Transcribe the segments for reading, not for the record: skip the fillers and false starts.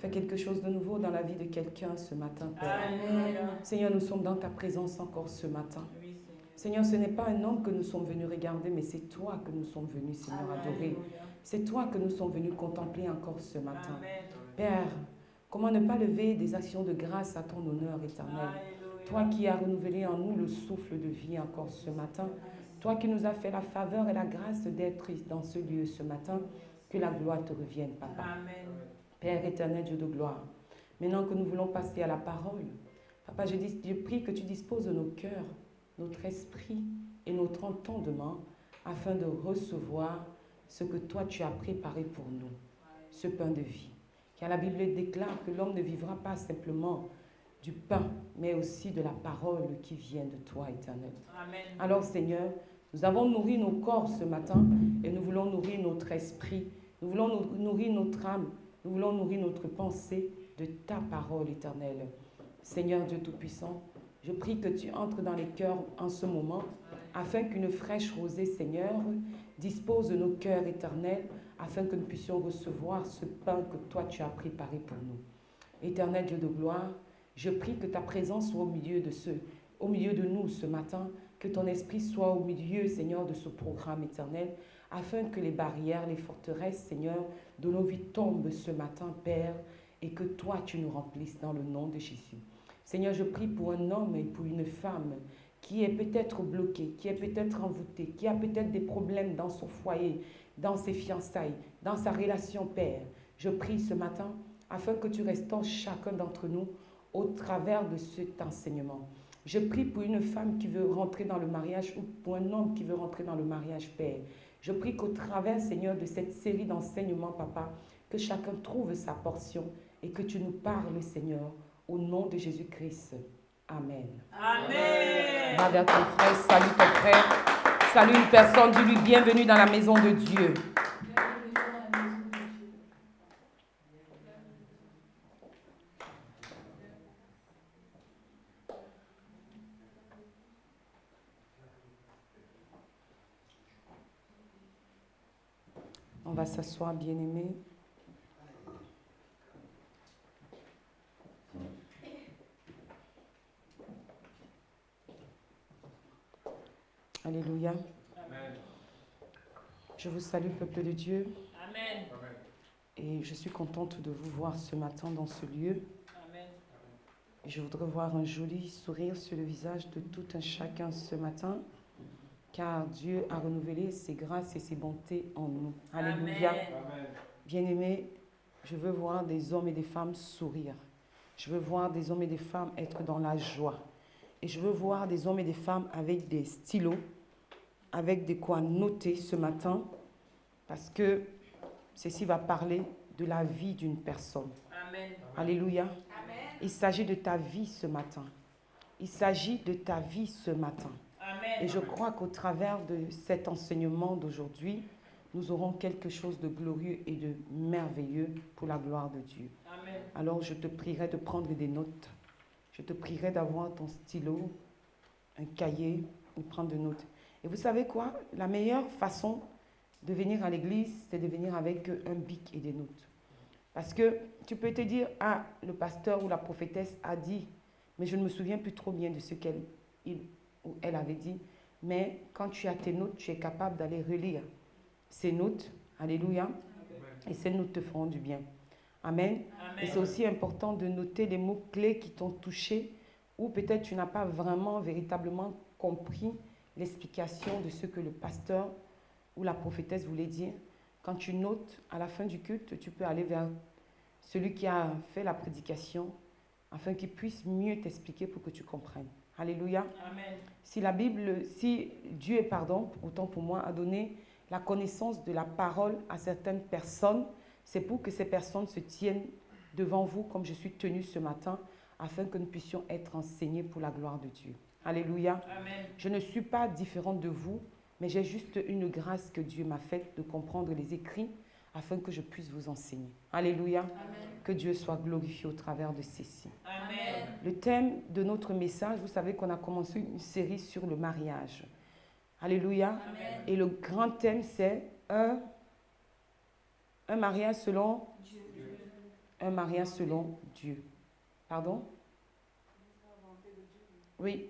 Fais quelque chose de nouveau dans la vie de quelqu'un ce matin, Père. Amen. Seigneur, nous sommes dans ta présence encore ce matin. Oui, Seigneur, ce n'est pas un homme que nous sommes venus regarder, mais c'est toi que nous sommes venus, Seigneur, adorer. C'est toi que nous sommes venus contempler encore ce matin. Amen. Père, comment ne pas lever des actions de grâce à ton honneur éternel? Alléluia. Toi qui as renouvelé en nous le souffle de vie encore ce matin. Toi qui nous as fait la faveur et la grâce d'être dans ce lieu ce matin. Que la gloire te revienne, Papa. Amen. Père éternel, Dieu de gloire, maintenant que nous voulons passer à la parole, Papa, je prie que tu disposes de nos cœurs, notre esprit et notre entendement afin de recevoir ce que toi tu as préparé pour nous, ce pain de vie. Car la Bible déclare que l'homme ne vivra pas simplement du pain, mais aussi de la parole qui vient de toi, éternel. Amen. Alors Seigneur, nous avons nourri nos corps ce matin et nous voulons nourrir notre esprit, nous voulons nourrir notre âme, nous voulons nourrir notre pensée de ta parole éternelle. Seigneur Dieu Tout-Puissant, je prie que tu entres dans les cœurs en ce moment, afin qu'une fraîche rosée, Seigneur, dispose de nos cœurs éternels, afin que nous puissions recevoir ce pain que toi tu as préparé pour nous. Éternel Dieu de gloire, je prie que ta présence soit au milieu de nous ce matin, que ton esprit soit au milieu, Seigneur, de ce programme éternel, afin que les barrières, les forteresses, Seigneur, de nos vies tombent ce matin, Père, et que toi, tu nous remplisses dans le nom de Jésus. Seigneur, je prie pour un homme et pour une femme qui est peut-être bloqué, qui est peut-être envoûté, qui a peut-être des problèmes dans son foyer, dans ses fiançailles, dans sa relation, Père. Je prie ce matin afin que tu restaures chacun d'entre nous au travers de cet enseignement. Je prie pour une femme qui veut rentrer dans le mariage ou pour un homme qui veut rentrer dans le mariage, Père. Je prie qu'au travers, Seigneur, de cette série d'enseignements, Papa, que chacun trouve sa portion et que tu nous parles, Seigneur, au nom de Jésus-Christ. Amen. Amen. Va vers ton frère, salue ton frère, salue une personne, dis-lui bienvenue dans la maison de Dieu. On va s'asseoir, bien-aimés. Alléluia. Amen. Je vous salue, peuple de Dieu. Amen. Et je suis contente de vous voir ce matin dans ce lieu. Amen. Et je voudrais voir un joli sourire sur le visage de tout un chacun ce matin, car Dieu a renouvelé ses grâces et ses bontés en nous. Alléluia. Amen. Bien-aimés, je veux voir des hommes et des femmes sourire. Je veux voir des hommes et des femmes être dans la joie. Et je veux voir des hommes et des femmes avec des stylos, avec de quoi noter ce matin, parce que ceci va parler de la vie d'une personne. Amen. Alléluia. Amen. Il s'agit de ta vie ce matin. Il s'agit de ta vie ce matin. Amen. Et je crois qu'au travers de cet enseignement d'aujourd'hui, nous aurons quelque chose de glorieux et de merveilleux pour la gloire de Dieu. Amen. Alors je te prierai de prendre des notes. Je te prierai d'avoir ton stylo, un cahier, et prendre des notes. Et vous savez quoi? La meilleure façon de venir à l'église, c'est de venir avec un bic et des notes. Parce que tu peux te dire, ah, le pasteur ou la prophétesse a dit, mais je ne me souviens plus trop bien de ce qu'elle ou elle avait dit. Mais quand tu as tes notes, tu es capable d'aller relire ces notes. Alléluia. Amen. Et ces notes te feront du bien. Amen. Amen. Et c'est aussi important de noter les mots-clés qui t'ont touché ou peut-être tu n'as pas vraiment, véritablement compris l'explication de ce que le pasteur ou la prophétesse voulait dire. Quand tu notes à la fin du culte, tu peux aller vers celui qui a fait la prédication afin qu'il puisse mieux t'expliquer pour que tu comprennes. Alléluia. Amen. Si Dieu, autant pour moi, a donné la connaissance de la parole à certaines personnes, c'est pour que ces personnes se tiennent devant vous comme je suis tenue ce matin, afin que nous puissions être enseignés pour la gloire de Dieu. Alléluia. Amen. Je ne suis pas différente de vous, mais j'ai juste une grâce que Dieu m'a faite de comprendre les écrits afin que je puisse vous enseigner. Alléluia. Amen. Que Dieu soit glorifié au travers de ceci. Amen. Le thème de notre message, vous savez qu'on a commencé une série sur le mariage. Alléluia. Amen. Et le grand thème, c'est un mariage selon Dieu. un mariage selon Dieu. Pardon? Oui,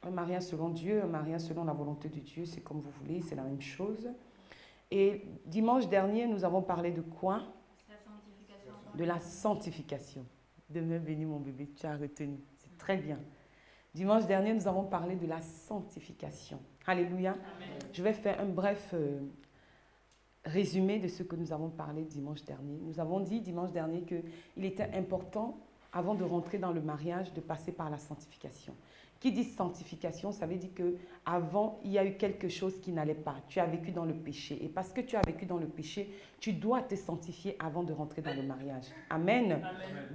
un mariage selon Dieu, un mariage selon la volonté de Dieu, c'est comme vous voulez, c'est la même chose. Et dimanche dernier, nous avons parlé de quoi? De la sanctification. Demain béni mon bébé, tu as retenu. C'est très bien. Dimanche dernier, nous avons parlé de la sanctification. Alléluia. Amen. Je vais faire un bref résumé de ce que nous avons parlé dimanche dernier. Nous avons dit dimanche dernier qu'il était important, avant de rentrer dans le mariage, de passer par la sanctification. Qui dit sanctification, ça veut dire qu'avant, il y a eu quelque chose qui n'allait pas. Tu as vécu dans le péché. Et parce que tu as vécu dans le péché, tu dois te sanctifier avant de rentrer dans le mariage. Amen. Amen.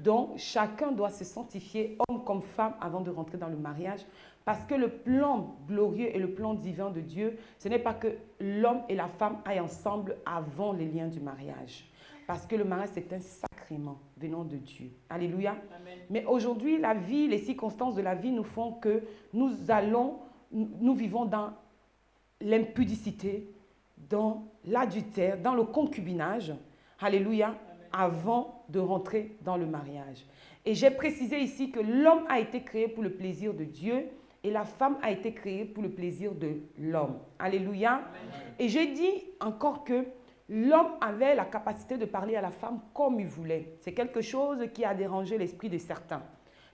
Donc, chacun doit se sanctifier, homme comme femme, avant de rentrer dans le mariage. Parce que le plan glorieux et le plan divin de Dieu, ce n'est pas que l'homme et la femme aillent ensemble avant les liens du mariage. Parce que le mariage, c'est un sacrement venant de Dieu. Alléluia. Amen. Mais aujourd'hui, la vie, les circonstances de la vie nous font que nous vivons dans l'impudicité, dans l'adultère, dans le concubinage. Alléluia. Amen. Avant de rentrer dans le mariage. Et j'ai précisé ici que l'homme a été créé pour le plaisir de Dieu et la femme a été créée pour le plaisir de l'homme. Alléluia. Amen. Et j'ai dit encore que l'homme avait la capacité de parler à la femme comme il voulait. C'est quelque chose qui a dérangé l'esprit de certains.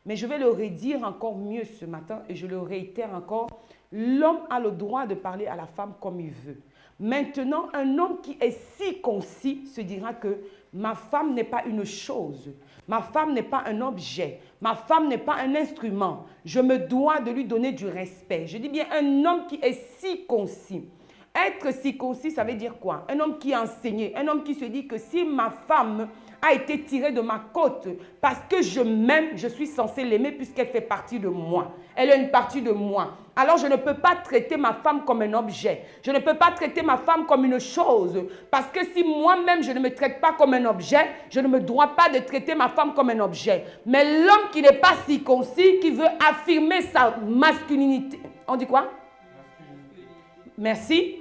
Mais je vais le redire encore mieux ce matin et je le réitère encore. L'homme a le droit de parler à la femme comme il veut. Maintenant, un homme qui est si concis se dira que ma femme n'est pas une chose. Ma femme n'est pas un objet. Ma femme n'est pas un instrument. Je me dois de lui donner du respect. Je dis bien un homme qui est si concis. Être circoncis, ça veut dire quoi? Un homme qui est enseigné, un homme qui se dit que si ma femme a été tirée de ma côte parce que je m'aime, je suis censé l'aimer puisqu'elle fait partie de moi. Elle est une partie de moi. Alors je ne peux pas traiter ma femme comme un objet. Je ne peux pas traiter ma femme comme une chose. Parce que si moi-même je ne me traite pas comme un objet, je ne me dois pas de traiter ma femme comme un objet. Mais l'homme qui n'est pas circoncis, qui veut affirmer sa masculinité. On dit quoi? Merci.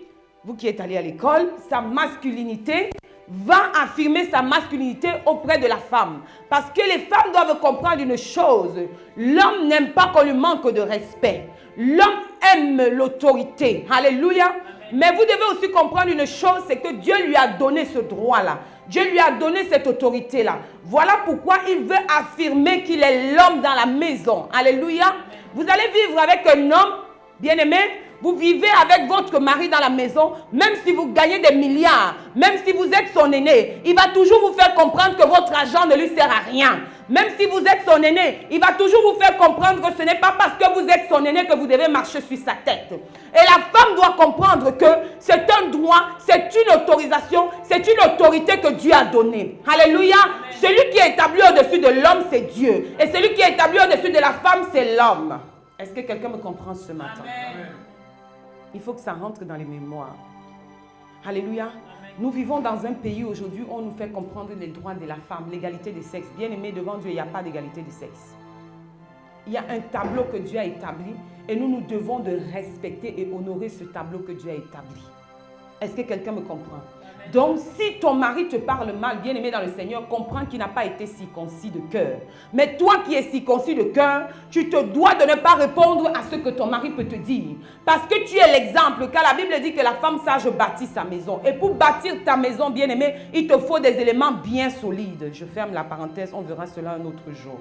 Vous qui êtes allé à l'école, sa masculinité va affirmer sa masculinité auprès de la femme. Parce que les femmes doivent comprendre une chose. L'homme n'aime pas qu'on lui manque de respect. L'homme aime l'autorité. Alléluia. Amen. Mais vous devez aussi comprendre une chose, c'est que Dieu lui a donné ce droit-là. Dieu lui a donné cette autorité-là. Voilà pourquoi il veut affirmer qu'il est l'homme dans la maison. Alléluia. Amen. Vous allez vivre avec un homme, bien-aimé. Vous vivez avec votre mari dans la maison, même si vous gagnez des milliards, même si vous êtes son aîné, il va toujours vous faire comprendre que votre argent ne lui sert à rien. Même si vous êtes son aîné, il va toujours vous faire comprendre que ce n'est pas parce que vous êtes son aîné que vous devez marcher sur sa tête. Et la femme doit comprendre que c'est un droit, c'est une autorisation, c'est une autorité que Dieu a donnée. Alléluia. Amen. Celui qui est établi au-dessus de l'homme, c'est Dieu. Et celui qui est établi au-dessus de la femme, c'est l'homme. Est-ce que quelqu'un me comprend ce matin? Amen. Il faut que ça rentre dans les mémoires. Alléluia. Amen. Nous vivons dans un pays aujourd'hui où on nous fait comprendre les droits de la femme, l'égalité des sexes. Bien aimé, devant Dieu, il n'y a pas d'égalité des sexes. Il y a un tableau que Dieu a établi et nous devons de respecter et honorer ce tableau que Dieu a établi. Est-ce que quelqu'un me comprend? Donc, si ton mari te parle mal, bien aimé dans le Seigneur, comprends qu'il n'a pas été circoncis de cœur. Mais toi qui es circoncis de cœur, tu te dois de ne pas répondre à ce que ton mari peut te dire. Parce que tu es l'exemple, car la Bible dit que la femme sage bâtit sa maison. Et pour bâtir ta maison, bien aimé, il te faut des éléments bien solides. Je ferme la parenthèse, on verra cela un autre jour.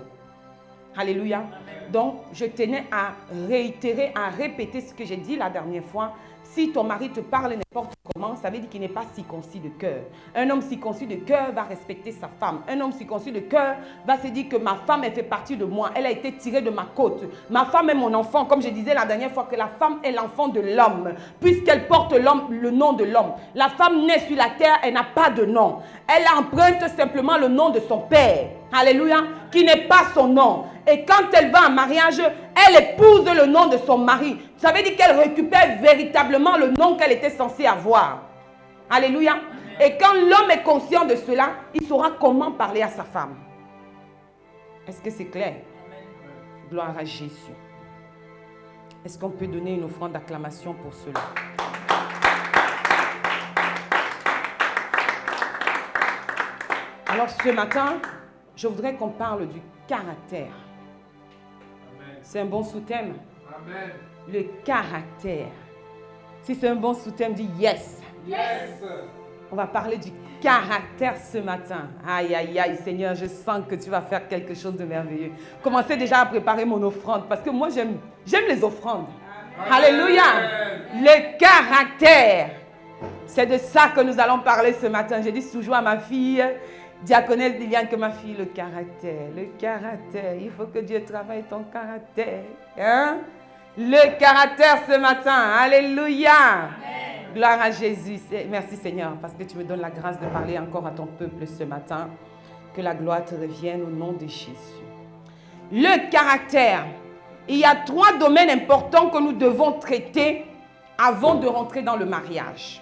Alléluia. Amen. Donc, je tenais à réitérer, à répéter ce que j'ai dit la dernière fois. Si ton mari te parle n'importe comment, ça veut dire qu'il n'est pas circoncis de cœur. Un homme circoncis de cœur va respecter sa femme. Un homme circoncis de cœur va se dire que ma femme, elle fait partie de moi. Elle a été tirée de ma côte. Ma femme est mon enfant. Comme je disais la dernière fois, que la femme est l'enfant de l'homme, puisqu'elle porte le nom de l'homme. La femme naît sur la terre, elle n'a pas de nom. Elle emprunte simplement le nom de son père. Alléluia, qui n'est pas son nom. Et quand elle va en mariage, elle épouse le nom de son mari. Ça veut dire qu'elle récupère véritablement le nom qu'elle était censée avoir. Alléluia. Amen. Et quand l'homme est conscient de cela, il saura comment parler à sa femme. Est-ce que c'est clair? Amen. Gloire à Jésus. Est-ce qu'on peut donner une offrande d'acclamation pour cela? Alors ce matin, je voudrais qu'on parle du caractère. C'est un bon sous-thème. Amen. Le caractère. Si c'est un bon sous-thème, dis yes. Yes. On va parler du caractère ce matin. Aïe, aïe, aïe, Seigneur, je sens que tu vas faire quelque chose de merveilleux. Commencez déjà à préparer mon offrande parce que moi, j'aime les offrandes. Amen. Alléluia. Le caractère. C'est de ça que nous allons parler ce matin. Je dis toujours à ma fille, diaconesse Liliane, que ma fille, le caractère. Il faut que Dieu travaille ton caractère. Hein? Le caractère ce matin. Alléluia. Amen. Gloire à Jésus. Merci Seigneur parce que tu me donnes la grâce de parler encore à ton peuple ce matin. Que la gloire te revienne au nom de Jésus. Le caractère. Il y a 3 domaines importants que nous devons traiter avant de rentrer dans le mariage.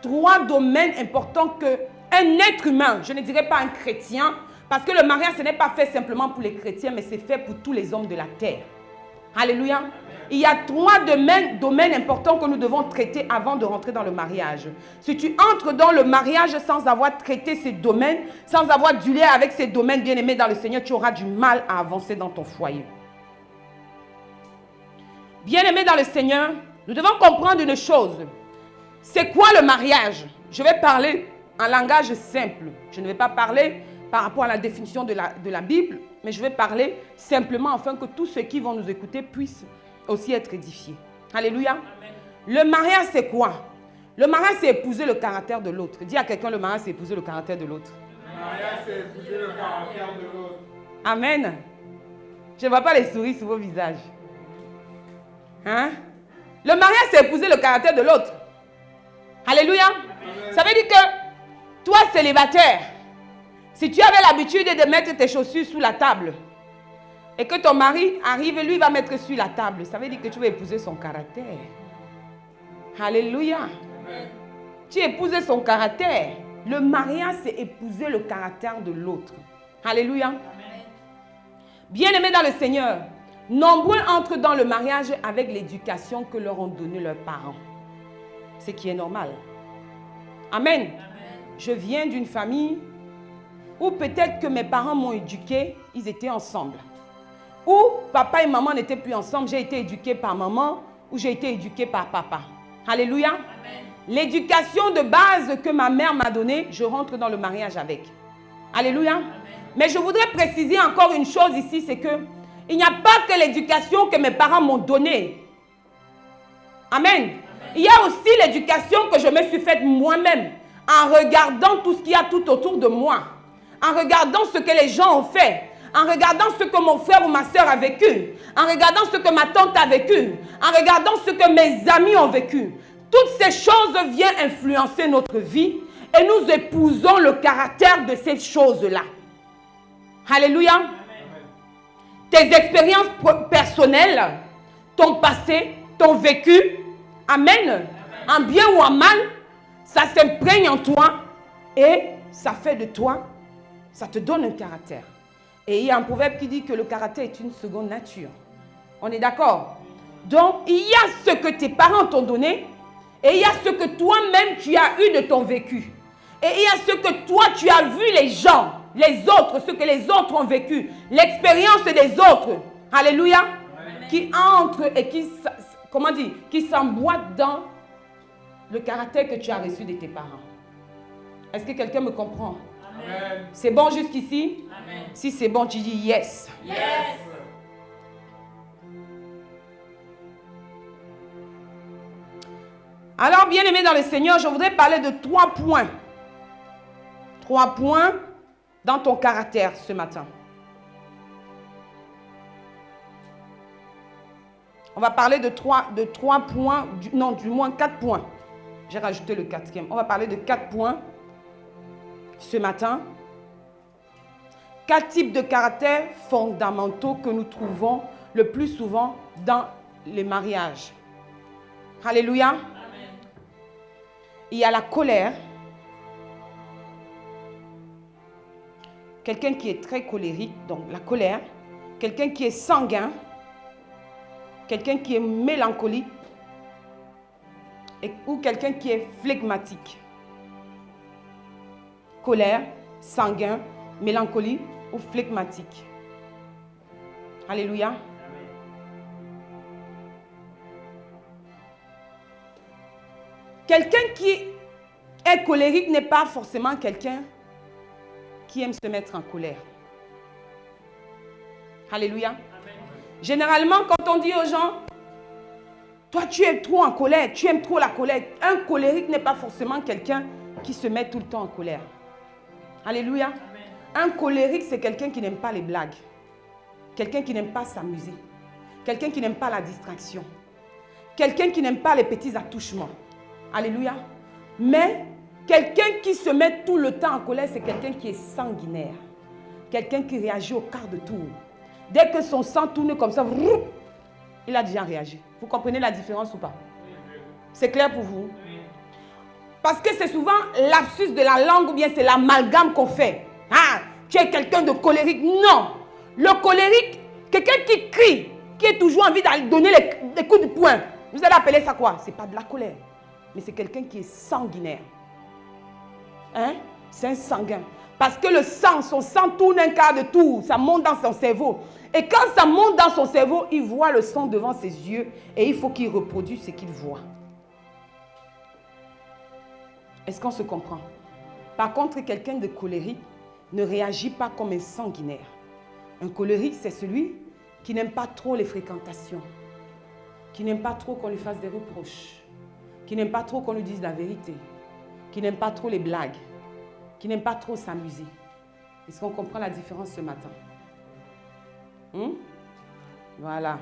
3 domaines importants qu'un être humain, je ne dirais pas un chrétien, parce que le mariage, ce n'est pas fait simplement pour les chrétiens, mais c'est fait pour tous les hommes de la terre. Alléluia. Il y a 3 domaines importants que nous devons traiter avant de rentrer dans le mariage. Si tu entres dans le mariage sans avoir traité ces domaines, sans avoir du lien avec ces domaines bien-aimés dans le Seigneur, tu auras du mal à avancer dans ton foyer. Bien-aimés dans le Seigneur, nous devons comprendre une chose. C'est quoi le mariage? Je vais parler en langage simple. Je ne vais pas parler par rapport à la définition de la Bible, mais je vais parler simplement afin que tous ceux qui vont nous écouter puissent aussi être édifiés. Alléluia. Amen. Le mariage, c'est quoi? Le mariage, c'est épouser le caractère de l'autre. Dis à quelqu'un, le mariage, c'est épouser le caractère de l'autre. Le mariage, c'est épouser le caractère de l'autre. Amen. Je ne vois pas les souris sur vos visages. Hein? Le mariage, c'est épouser le caractère de l'autre. Alléluia. Amen. Ça veut dire que toi, célibataire, si tu avais l'habitude de mettre tes chaussures sous la table et que ton mari arrive, lui va mettre sur la table, ça veut dire que tu vas épouser son caractère. Alléluia. Amen. Tu épouses son caractère. Le mariage, c'est épouser le caractère de l'autre. Alléluia. Amen. Bien-aimés dans le Seigneur, nombreux entrent dans le mariage avec l'éducation que leur ont donnée leurs parents. Ce qui est normal. Amen. Amen. Je viens d'une famille où peut-être que mes parents m'ont éduqué, ils étaient ensemble. Ou papa et maman n'étaient plus ensemble, j'ai été éduquée par maman ou j'ai été éduquée par papa. Alléluia. Amen. L'éducation de base que ma mère m'a donnée, je rentre dans le mariage avec. Alléluia. Amen. Mais je voudrais préciser encore une chose ici, c'est que il n'y a pas que l'éducation que mes parents m'ont donnée. Amen. Amen. Il y a aussi l'éducation que je me suis faite moi-même en regardant tout ce qu'il y a tout autour de moi, en regardant ce que les gens ont fait, en regardant ce que mon frère ou ma soeur a vécu, en regardant ce que ma tante a vécu, en regardant ce que mes amis ont vécu. Toutes ces choses viennent influencer notre vie et nous épousons le caractère de ces choses-là. Alléluia. Amen. Tes expériences personnelles, ton passé, ton vécu, amen, en bien ou en mal, ça s'imprègne en toi et ça fait de toi, ça te donne un caractère. Et il y a un proverbe qui dit que le caractère est une seconde nature. On est d'accord? Donc, il y a ce que tes parents t'ont donné et il y a ce que toi-même tu as eu de ton vécu. Et il y a ce que toi tu as vu les gens, les autres, ce que les autres ont vécu, l'expérience des autres. Alléluia. Amen. Qui entrent et qui s'emboîtent dans le caractère que tu as reçu de tes parents. Est-ce que quelqu'un me comprend? Amen. C'est bon jusqu'ici? Amen. Si c'est bon, tu dis yes. Yes. Alors, bien-aimés dans le Seigneur, je voudrais parler de 3 points. 3 points dans ton caractère ce matin. On va parler de 3 points, du moins 4 points. J'ai rajouté le 4e. On va parler de 4 points ce matin. 4 types de caractères fondamentaux que nous trouvons le plus souvent dans les mariages. Alléluia. Amen. Il y a la colère. Quelqu'un qui est très colérique, donc la colère. Quelqu'un qui est sanguin. Quelqu'un qui est mélancolique. Ou quelqu'un qui est flegmatique. Colère, sanguin, mélancolique ou flegmatique. Alléluia. Quelqu'un qui est colérique n'est pas forcément quelqu'un qui aime se mettre en colère. Alléluia. Généralement, quand on dit aux gens, toi tu es trop en colère, tu aimes trop la colère. Un colérique n'est pas forcément quelqu'un qui se met tout le temps en colère. Alléluia. Un colérique, c'est quelqu'un qui n'aime pas les blagues. Quelqu'un qui n'aime pas s'amuser. Quelqu'un qui n'aime pas la distraction. Quelqu'un qui n'aime pas les petits attouchements. Alléluia. Mais quelqu'un qui se met tout le temps en colère, c'est quelqu'un qui est sanguinaire. Quelqu'un qui réagit au quart de tour. Dès que son sang tourne comme ça, il a déjà réagi. Vous comprenez la différence ou pas? C'est clair pour vous? Parce que c'est souvent l'absus de la langue ou bien c'est l'amalgame qu'on fait. Ah, tu es quelqu'un de colérique. Non. Le colérique, quelqu'un qui crie, qui a toujours envie d'aller donner les coups de poing. Vous allez appeler ça quoi? Ce n'est pas de la colère. Mais c'est quelqu'un qui est sanguinaire. Hein? C'est un sanguin. Parce que le sang, son sang tourne un quart de tour. Ça monte dans son cerveau. Et quand ça monte dans son cerveau, il voit le sang devant ses yeux. Et il faut qu'il reproduise ce qu'il voit. Est-ce qu'on se comprend? Par contre, quelqu'un de colérique ne réagit pas comme un sanguinaire. Un colérique, c'est celui qui n'aime pas trop les fréquentations. Qui n'aime pas trop qu'on lui fasse des reproches. Qui n'aime pas trop qu'on lui dise la vérité. Qui n'aime pas trop les blagues. Qui n'aime pas trop s'amuser. Est-ce qu'on comprend la différence ce matin? Voilà.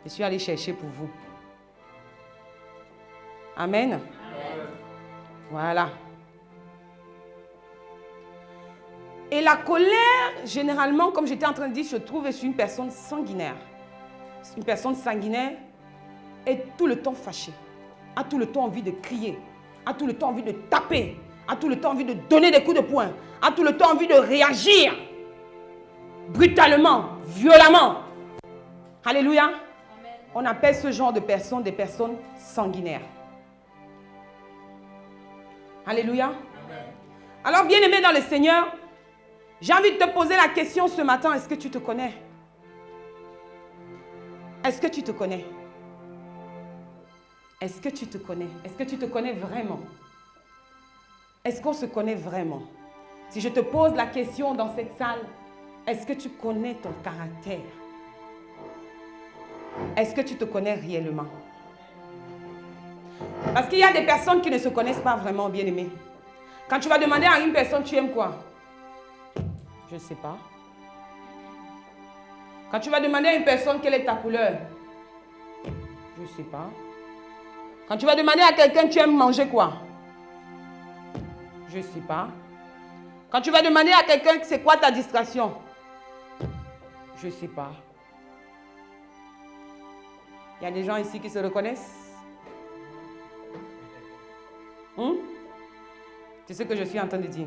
Je suis allé chercher pour vous. Amen. Voilà. Et la colère, généralement, comme j'étais en train de dire, je trouve c'est une personne sanguinaire. Une personne sanguinaire est tout le temps fâchée, a tout le temps envie de crier, a tout le temps envie de taper, a tout le temps envie de donner des coups de poing, a tout le temps envie de réagir brutalement, violemment. Alléluia. Amen. On appelle ce genre de personnes des personnes sanguinaires. Alléluia. Amen. Alors, bien-aimé dans le Seigneur, j'ai envie de te poser la question ce matin, est-ce que tu te connais? Est-ce que tu te connais? Est-ce que tu te connais? Est-ce que tu te connais vraiment? Est-ce qu'on se connaît vraiment? Si je te pose la question dans cette salle, est-ce que tu connais ton caractère? Est-ce que tu te connais réellement? Parce qu'il y a des personnes qui ne se connaissent pas vraiment, bien-aimés. Quand tu vas demander à une personne, tu aimes quoi? Je ne sais pas. Quand tu vas demander à une personne quelle est ta couleur, je ne sais pas. Quand tu vas demander à quelqu'un tu aimes manger quoi, je ne sais pas. Quand tu vas demander à quelqu'un c'est quoi ta distraction, je ne sais pas. Il y a des gens ici qui se reconnaissent. C'est ce que je suis en train de dire.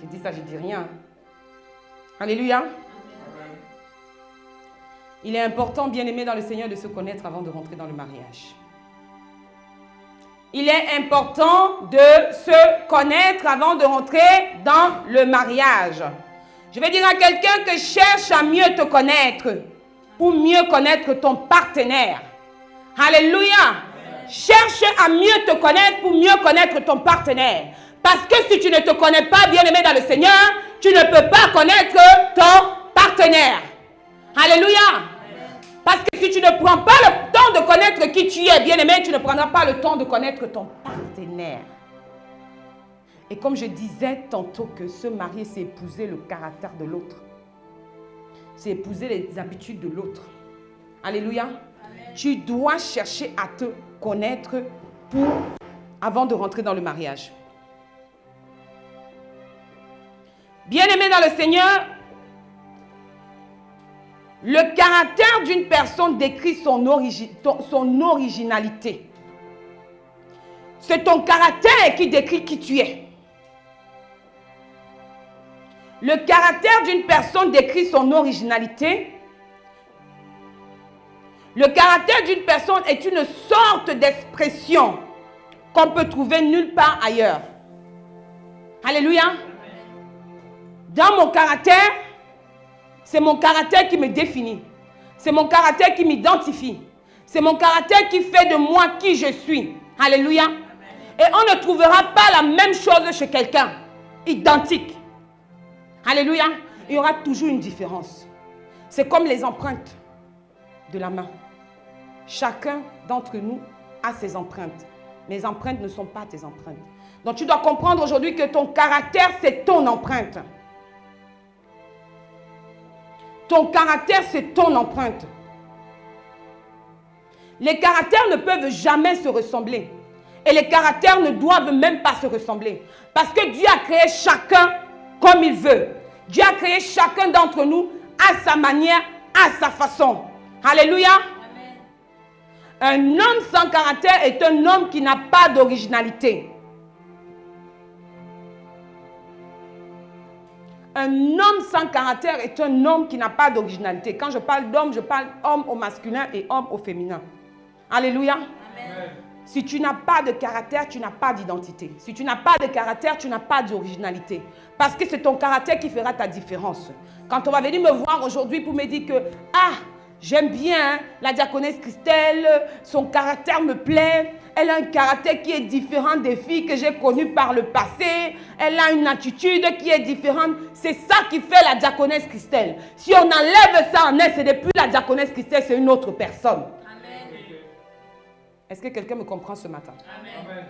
Je dis ça, je ne dis rien. Alléluia. Amen. Il est important, bien-aimé dans le Seigneur, de se connaître avant de rentrer dans le mariage. Il est important de se connaître avant de rentrer dans le mariage. Je vais dire à quelqu'un que cherche à mieux te connaître pour mieux connaître ton partenaire. Alléluia. Amen. Cherche à mieux te connaître pour mieux connaître ton partenaire. Parce que si tu ne te connais pas, bien-aimé dans le Seigneur, tu ne peux pas connaître ton partenaire. Alléluia. Amen. Parce que si tu ne prends pas le temps de connaître qui tu es, bien-aimé, tu ne prendras pas le temps de connaître ton partenaire. Et comme je disais tantôt que se marier, c'est épouser le caractère de l'autre. C'est épouser les habitudes de l'autre. Alléluia. Amen. Tu dois chercher à te connaître avant de rentrer dans le mariage. Bien-aimé dans le Seigneur, le caractère d'une personne décrit son originalité. C'est ton caractère qui décrit qui tu es. Le caractère d'une personne décrit son originalité. Le caractère d'une personne est une sorte d'expression qu'on peut trouver nulle part ailleurs. Alléluia. Dans mon caractère, c'est mon caractère qui me définit. C'est mon caractère qui m'identifie. C'est mon caractère qui fait de moi qui je suis. Alléluia. Et on ne trouvera pas la même chose chez quelqu'un. Identique. Alléluia. Il y aura toujours une différence. C'est comme les empreintes de la main. Chacun d'entre nous a ses empreintes. Mes empreintes ne sont pas tes empreintes. Donc tu dois comprendre aujourd'hui que ton caractère, c'est ton empreinte. Ton caractère, c'est ton empreinte. Les caractères ne peuvent jamais se ressembler. Et les caractères ne doivent même pas se ressembler. Parce que Dieu a créé chacun comme il veut. Dieu a créé chacun d'entre nous à sa manière, à sa façon. Alléluia. Amen. Un homme sans caractère est un homme qui n'a pas d'originalité. Un homme sans caractère est un homme qui n'a pas d'originalité. Quand je parle d'homme, je parle homme au masculin et homme au féminin. Alléluia. Amen. Si tu n'as pas de caractère, tu n'as pas d'identité. Si tu n'as pas de caractère, tu n'as pas d'originalité. Parce que c'est ton caractère qui fera ta différence. Quand on va venir me voir aujourd'hui pour me dire que j'aime bien la diaconesse Christelle, son caractère me plaît. Elle a un caractère qui est différent des filles que j'ai connues par le passé. Elle a une attitude qui est différente. C'est ça qui fait la diaconesse Christelle. Si on enlève ça en elle, ce n'est plus la diaconesse Christelle, c'est une autre personne. Amen. Est-ce que quelqu'un me comprend ce matin? Amen.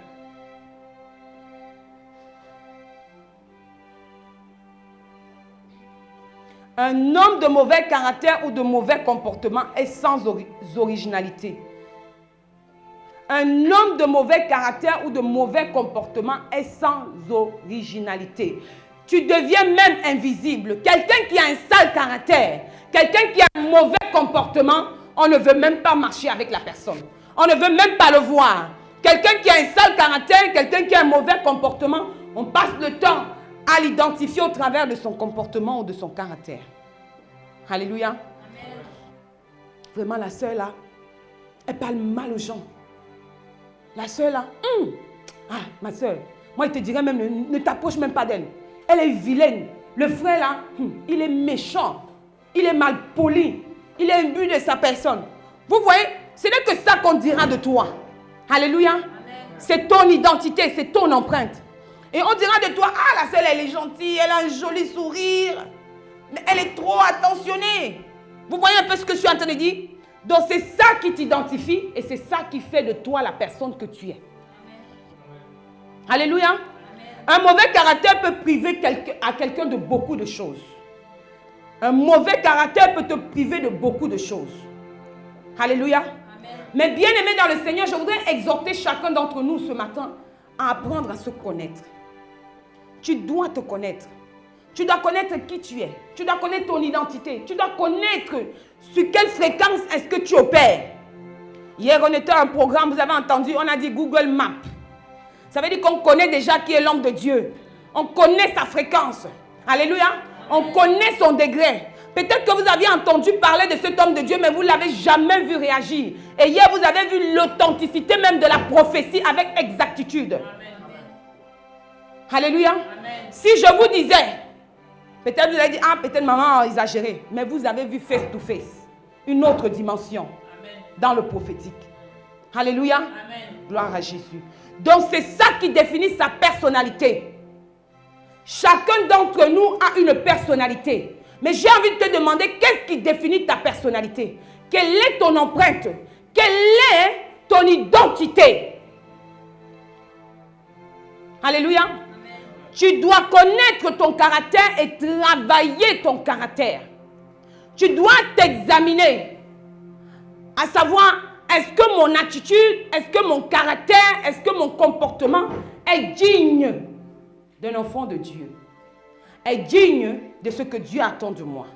Un homme de mauvais caractère ou de mauvais comportement est sans originalité. Un homme de mauvais caractère ou de mauvais comportement est sans originalité. Tu deviens même invisible. Quelqu'un qui a un sale caractère, quelqu'un qui a un mauvais comportement, on ne veut même pas marcher avec la personne. On ne veut même pas le voir. Quelqu'un qui a un sale caractère, quelqu'un qui a un mauvais comportement, on passe le temps à l'identifier au travers de son comportement ou de son caractère. Alléluia. Amen. Vraiment, la sœur là, elle parle mal aux gens. La sœur là, ma sœur, moi je te dirais même, ne t'approche même pas d'elle. Elle est vilaine. Le frère là, il est méchant. Il est mal poli. Il est imbu de sa personne. Vous voyez, ce n'est que ça qu'on dira de toi. Alléluia. C'est ton identité, c'est ton empreinte. Et on dira de toi, la sœur elle est gentille, elle a un joli sourire. Mais elle est trop attentionnée. Vous voyez un peu ce que je suis en train de dire? Donc c'est ça qui t'identifie et c'est ça qui fait de toi la personne que tu es. Amen. Alléluia. Amen. Un mauvais caractère peut priver à quelqu'un de beaucoup de choses. Un mauvais caractère peut te priver de beaucoup de choses. Alléluia. Amen. Mais bien aimé dans le Seigneur, je voudrais exhorter chacun d'entre nous ce matin à apprendre à se connaître. Tu dois te connaître. Tu dois connaître qui tu es. Tu dois connaître ton identité. Tu dois connaître sur quelle fréquence est-ce que tu opères. Hier, on était à un programme, vous avez entendu, on a dit Google Maps. Ça veut dire qu'on connaît déjà qui est l'homme de Dieu. On connaît sa fréquence. Alléluia. On connaît son degré. Peut-être que vous aviez entendu parler de cet homme de Dieu, mais vous ne l'avez jamais vu réagir. Et hier, vous avez vu l'authenticité même de la prophétie avec exactitude. Amen. Alléluia. Amen. Si je vous disais, peut-être vous avez dit, peut-être maman a exagéré. Mais vous avez vu face to face. Une autre dimension. Amen. Dans le prophétique. Alléluia. Amen. Gloire à Jésus. Donc c'est ça qui définit sa personnalité. Chacun d'entre nous a une personnalité. Mais j'ai envie de te demander, qu'est-ce qui définit ta personnalité? Quelle est ton empreinte? Quelle est ton identité? Alléluia. Tu dois connaître ton caractère et travailler ton caractère. Tu dois t'examiner. À savoir, est-ce que mon attitude, est-ce que mon caractère, est-ce que mon comportement est digne d'un enfant de Dieu? Est digne de ce que Dieu attend de moi?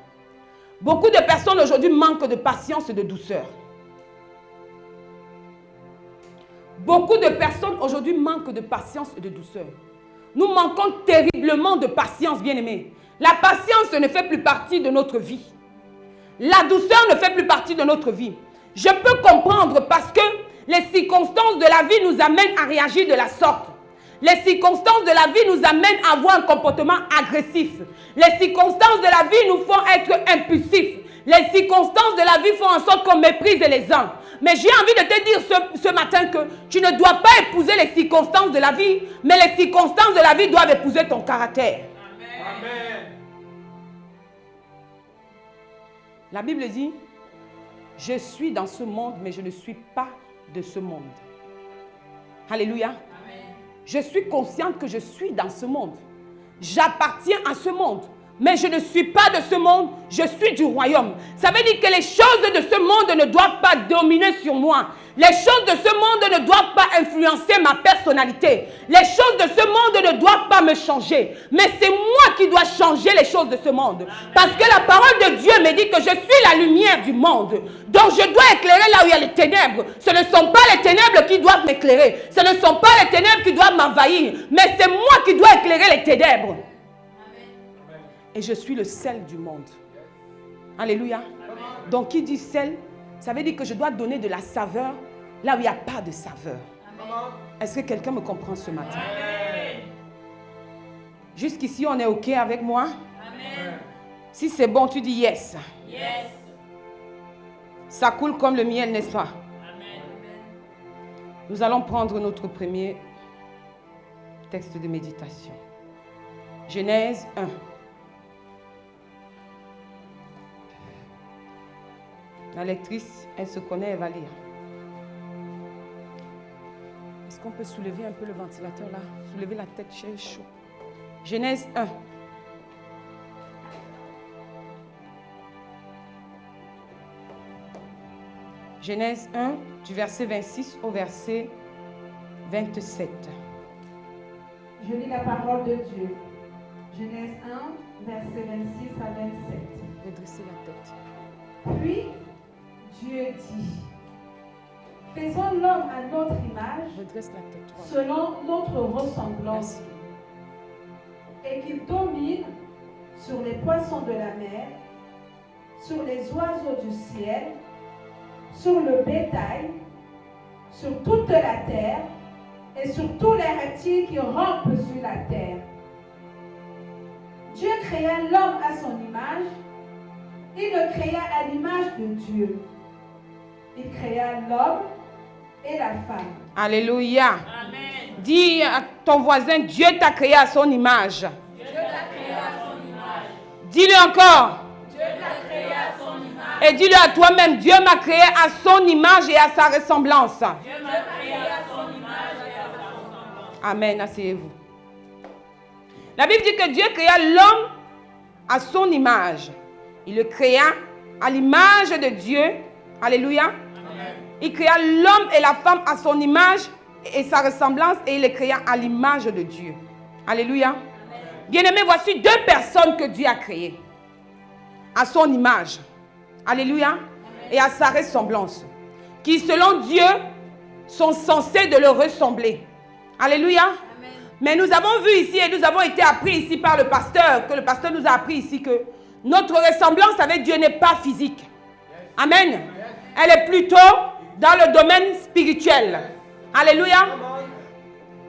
Beaucoup de personnes aujourd'hui manquent de patience et de douceur. Beaucoup de personnes aujourd'hui manquent de patience et de douceur. Nous manquons terriblement de patience, bien-aimés. La patience ne fait plus partie de notre vie. La douceur ne fait plus partie de notre vie. Je peux comprendre parce que les circonstances de la vie nous amènent à réagir de la sorte. Les circonstances de la vie nous amènent à avoir un comportement agressif. Les circonstances de la vie nous font être impulsifs. Les circonstances de la vie font en sorte qu'on méprise les uns. Mais j'ai envie de te dire ce matin que tu ne dois pas épouser les circonstances de la vie, mais les circonstances de la vie doivent épouser ton caractère. Amen. La Bible dit, je suis dans ce monde, mais je ne suis pas de ce monde. Alléluia. Amen. Je suis consciente que je suis dans ce monde. J'appartiens à ce monde. Mais je ne suis pas de ce monde, je suis du royaume. Ça veut dire que les choses de ce monde ne doivent pas dominer sur moi. Les choses de ce monde ne doivent pas influencer ma personnalité. Les choses de ce monde ne doivent pas me changer. Mais c'est moi qui dois changer les choses de ce monde. Parce que la parole de Dieu me dit que je suis la lumière du monde. Donc je dois éclairer là où il y a les ténèbres. Ce ne sont pas les ténèbres qui doivent m'éclairer. Ce ne sont pas les ténèbres qui doivent m'envahir. Mais c'est moi qui dois éclairer les ténèbres. Et je suis le sel du monde. Alléluia. Amen. Donc, qui dit sel, ça veut dire que je dois donner de la saveur là où il n'y a pas de saveur. Est-ce que quelqu'un me comprend ce matin? Jusqu'ici, on est OK avec moi? Amen. Si c'est bon, tu dis yes. Yes. Ça coule comme le miel, n'est-ce pas? Amen. Nous allons prendre notre premier texte de méditation. Genèse 1. La lectrice, elle se connaît, elle va lire. Est-ce qu'on peut soulever un peu le ventilateur là? Soulever la tête, j'ai chaud. Genèse 1. Genèse 1, du verset 26 au verset 27. Je lis la parole de Dieu. Genèse 1, verset 26 à 27. Redressez la tête. Puis, Dieu dit, faisons l'homme à notre image, redresse la tête, selon notre ressemblance, et qu'il domine sur les poissons de la mer, sur les oiseaux du ciel, sur le bétail, sur toute la terre, et sur tous les reptiles qui rampent sur la terre. Dieu créa l'homme à son image, il le créa à l'image de Dieu. Il créa l'homme et la femme. Alléluia. Amen. Dis à ton voisin, Dieu t'a créé à son image. Dieu t'a créé à son image. Dis-le encore. Dieu t'a créé à son image. Et dis-le à toi-même, Dieu m'a créé à son image et à sa ressemblance. Dieu m'a créé à son image et à sa ressemblance. Amen, asseyez-vous. La Bible dit que Dieu créa l'homme à son image. Il le créa à l'image de Dieu. Alléluia. Amen. Il créa l'homme et la femme à son image et sa ressemblance et il les créa à l'image de Dieu. Alléluia. Bien-aimés, voici deux personnes que Dieu a créées à son image. Alléluia. Amen. Et à sa ressemblance. Qui, selon Dieu, sont censés de le ressembler. Alléluia. Amen. Mais nous avons vu ici et nous avons été appris ici par le pasteur, que le pasteur nous a appris ici que notre ressemblance avec Dieu n'est pas physique. Amen. Elle est plutôt dans le domaine spirituel. Alléluia.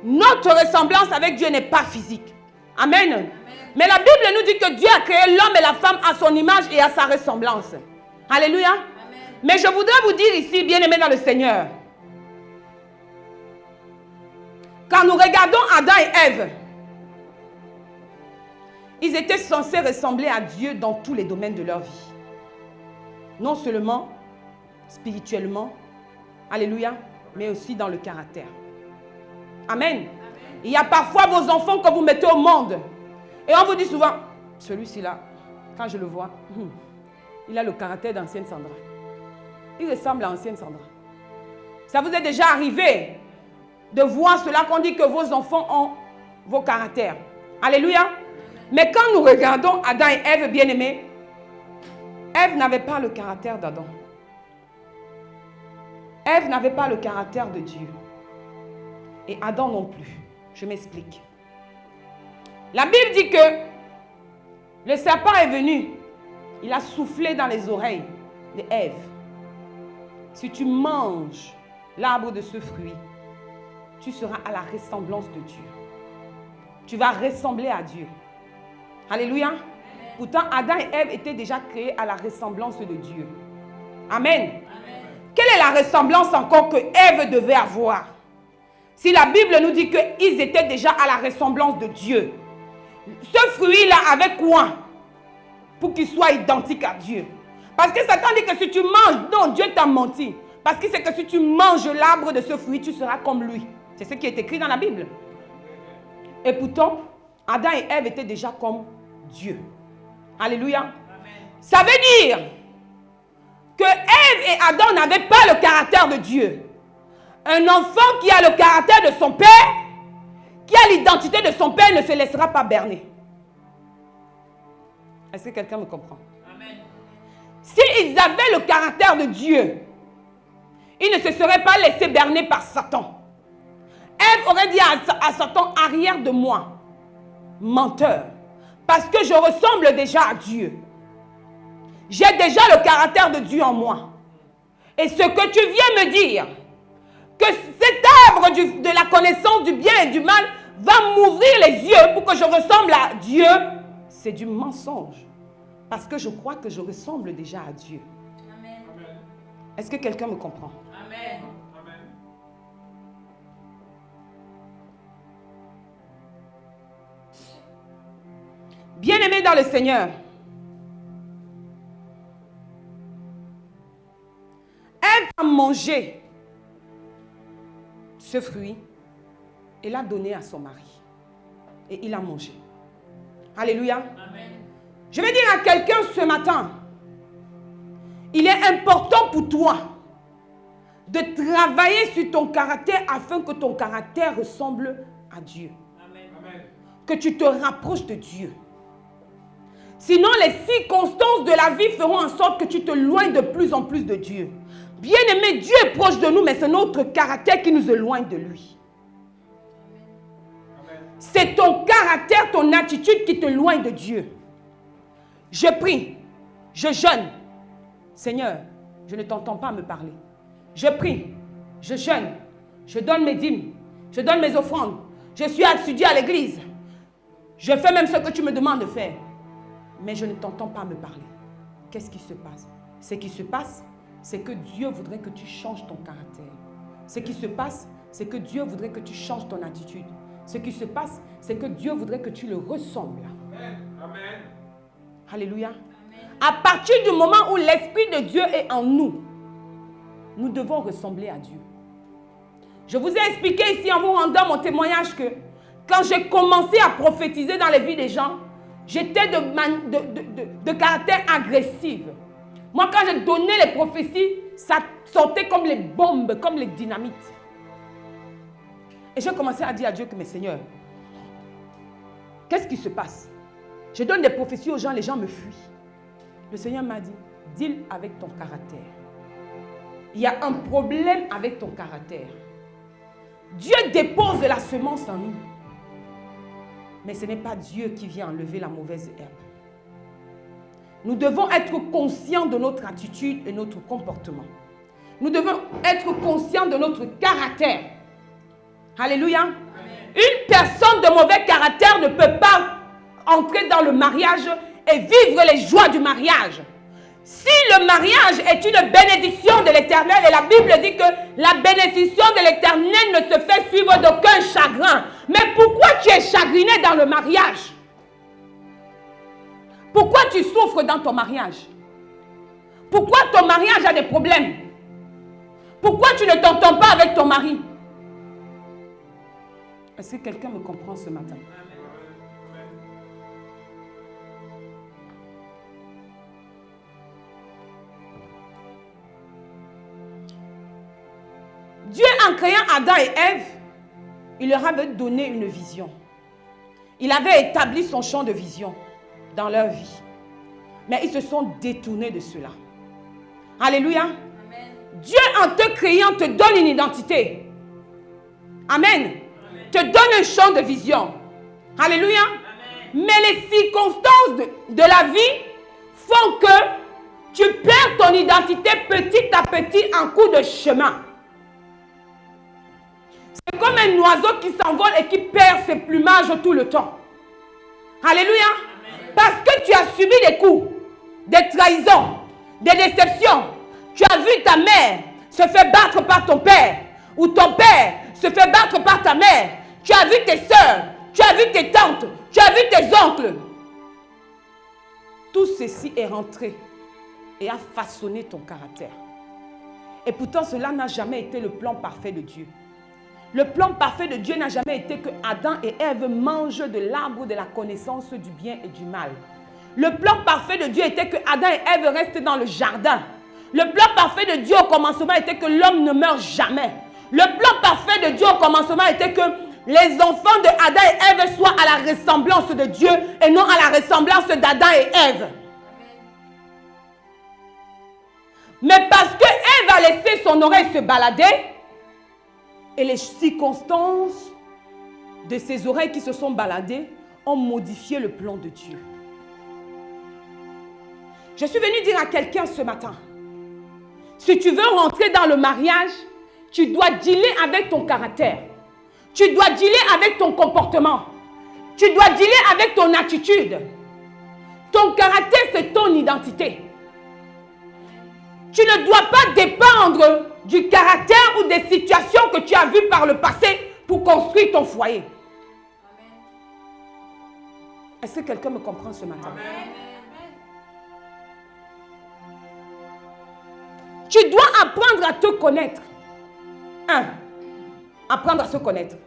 Notre ressemblance avec Dieu n'est pas physique. Amen. Mais la Bible nous dit que Dieu a créé l'homme et la femme à son image et à sa ressemblance. Alléluia. Amen. Mais je voudrais vous dire ici, bien-aimés dans le Seigneur, quand nous regardons Adam et Ève, ils étaient censés ressembler à Dieu dans tous les domaines de leur vie. Non seulement spirituellement, alléluia, mais aussi dans le caractère. Amen. Amen. Il y a parfois vos enfants que vous mettez au monde. Et on vous dit souvent, celui-ci là, quand je le vois, il a le caractère d'ancienne Sandra. Il ressemble à ancienne Sandra. Ça vous est déjà arrivé de voir cela qu'on dit que vos enfants ont vos caractères. Alléluia. Mais quand nous regardons Adam et Ève, bien-aimés, Ève n'avait pas le caractère d'Adam. Ève n'avait pas le caractère de Dieu. Et Adam non plus. Je m'explique. La Bible dit que le serpent est venu. Il a soufflé dans les oreilles d'Ève. Si tu manges l'arbre de ce fruit, tu seras à la ressemblance de Dieu. tu vas ressembler à Dieu. Alléluia. Pourtant, Adam et Ève étaient déjà créés à la ressemblance de Dieu. Amen. Quelle est la ressemblance encore que Ève devait avoir? Si la Bible nous dit qu'ils étaient déjà à la ressemblance de Dieu, ce fruit-là avec quoi? Pour qu'il soit identique à Dieu. Parce que Satan dit que si tu manges, non, Dieu t'a menti. Parce qu'il sait que si tu manges l'arbre de ce fruit, tu seras comme lui. C'est ce qui est écrit dans la Bible. Et pourtant, Adam et Ève étaient déjà comme Dieu. Alléluia. Amen. Ça veut dire que Ève et Adam n'avaient pas le caractère de Dieu. Un enfant qui a le caractère de son père, qui a l'identité de son père, ne se laissera pas berner. Est-ce que quelqu'un me comprend? Amen. S'ils avaient le caractère de Dieu, ils ne se seraient pas laissés berner par Satan. Ève aurait dit à Satan, arrière de moi, menteur, parce que je ressemble déjà à Dieu. J'ai déjà le caractère de Dieu en moi. Et ce que tu viens me dire, que cet arbre de la connaissance du bien et du mal va m'ouvrir les yeux pour que je ressemble à Dieu, c'est du mensonge. Parce que je crois que je ressemble déjà à Dieu. Amen. Est-ce que quelqu'un me comprend? Amen. Bien-aimés dans le Seigneur, Ève a mangé ce fruit et l'a donné à son mari. Et il a mangé. Alléluia. Amen. Je vais dire à quelqu'un ce matin, il est important pour toi de travailler sur ton caractère afin que ton caractère ressemble à Dieu. Amen. Que tu te rapproches de Dieu. Sinon, les circonstances de la vie feront en sorte que tu te loignes de plus en plus de Dieu. Bien-aimé, Dieu est proche de nous, mais c'est notre caractère qui nous éloigne de lui. C'est ton caractère, ton attitude qui te loigne de Dieu. Je prie, je jeûne. Seigneur, je ne t'entends pas me parler. Je prie, je jeûne, je donne mes dîmes, je donne mes offrandes. Je suis assidu à l'église. Je fais même ce que tu me demandes de faire. Mais je ne t'entends pas me parler. Qu'est-ce qui se passe? Ce qui se passe, c'est que Dieu voudrait que tu changes ton caractère. Ce qui se passe, c'est que Dieu voudrait que tu changes ton attitude. Ce qui se passe, c'est que Dieu voudrait que tu le ressembles. Amen. Alléluia. Amen. À partir du moment où l'Esprit de Dieu est en nous, nous devons ressembler à Dieu. Je vous ai expliqué ici en vous rendant mon témoignage que quand j'ai commencé à prophétiser dans les vies des gens, j'étais de caractère agressif. Moi, quand je donnais les prophéties, ça sortait comme les bombes, comme les dynamites. Et j'ai commencé à dire à Dieu que, mais Seigneur, qu'est-ce qui se passe? Je donne des prophéties aux gens, les gens me fuient. Le Seigneur m'a dit, deal avec ton caractère. Il y a un problème avec ton caractère. Dieu dépose de la semence en nous. Mais ce n'est pas Dieu qui vient enlever la mauvaise herbe. Nous devons être conscients de notre attitude et notre comportement. Nous devons être conscients de notre caractère. Alléluia. Amen. Une personne de mauvais caractère ne peut pas entrer dans le mariage et vivre les joies du mariage. Si le mariage est une bénédiction de l'Éternel, et la Bible dit que la bénédiction de l'Éternel ne se fait suivre d'aucun chagrin. Mais pourquoi tu es chagriné dans le mariage? Pourquoi tu souffres dans ton mariage? Pourquoi ton mariage a des problèmes? Pourquoi tu ne t'entends pas avec ton mari? Est-ce que quelqu'un me comprend ce matin? Dieu, en créant Adam et Ève, il leur avait donné une vision. Il avait établi son champ de vision dans leur vie. Mais ils se sont détournés de cela. Alléluia. Amen. Dieu, en te créant, te donne une identité. Amen. Amen. Te donne un champ de vision. Alléluia. Amen. Mais les circonstances de la vie font que tu perds ton identité petit à petit en cours de chemin. C'est comme un oiseau qui s'envole et qui perd ses plumages tout le temps. Alléluia. Parce que tu as subi des coups, des trahisons, des déceptions. Tu as vu ta mère se faire battre par ton père. Ou ton père se fait battre par ta mère. Tu as vu tes soeurs. Tu as vu tes tantes. Tu as vu tes oncles. Tout ceci est rentré et a façonné ton caractère. Et pourtant, cela n'a jamais été le plan parfait de Dieu. Le plan parfait de Dieu n'a jamais été que Adam et Ève mangent de l'arbre de la connaissance du bien et du mal. Le plan parfait de Dieu était que Adam et Ève restent dans le jardin. Le plan parfait de Dieu au commencement était que l'homme ne meurt jamais. Le plan parfait de Dieu au commencement était que les enfants de Adam et Ève soient à la ressemblance de Dieu et non à la ressemblance d'Adam et Ève. Mais parce que Ève a laissé son oreille se balader, et les circonstances de ses oreilles qui se sont baladées ont modifié le plan de Dieu. Je suis venue dire à quelqu'un ce matin, si tu veux rentrer dans le mariage, tu dois dealer avec ton caractère. Tu dois dealer avec ton comportement. Tu dois dealer avec ton attitude. Ton caractère, c'est ton identité. Tu ne dois pas dépendre du caractère ou des situations que tu as vues par le passé pour construire ton foyer. Est-ce que quelqu'un me comprend ce matin? Amen. Tu dois apprendre à te connaître. Apprendre à se connaître.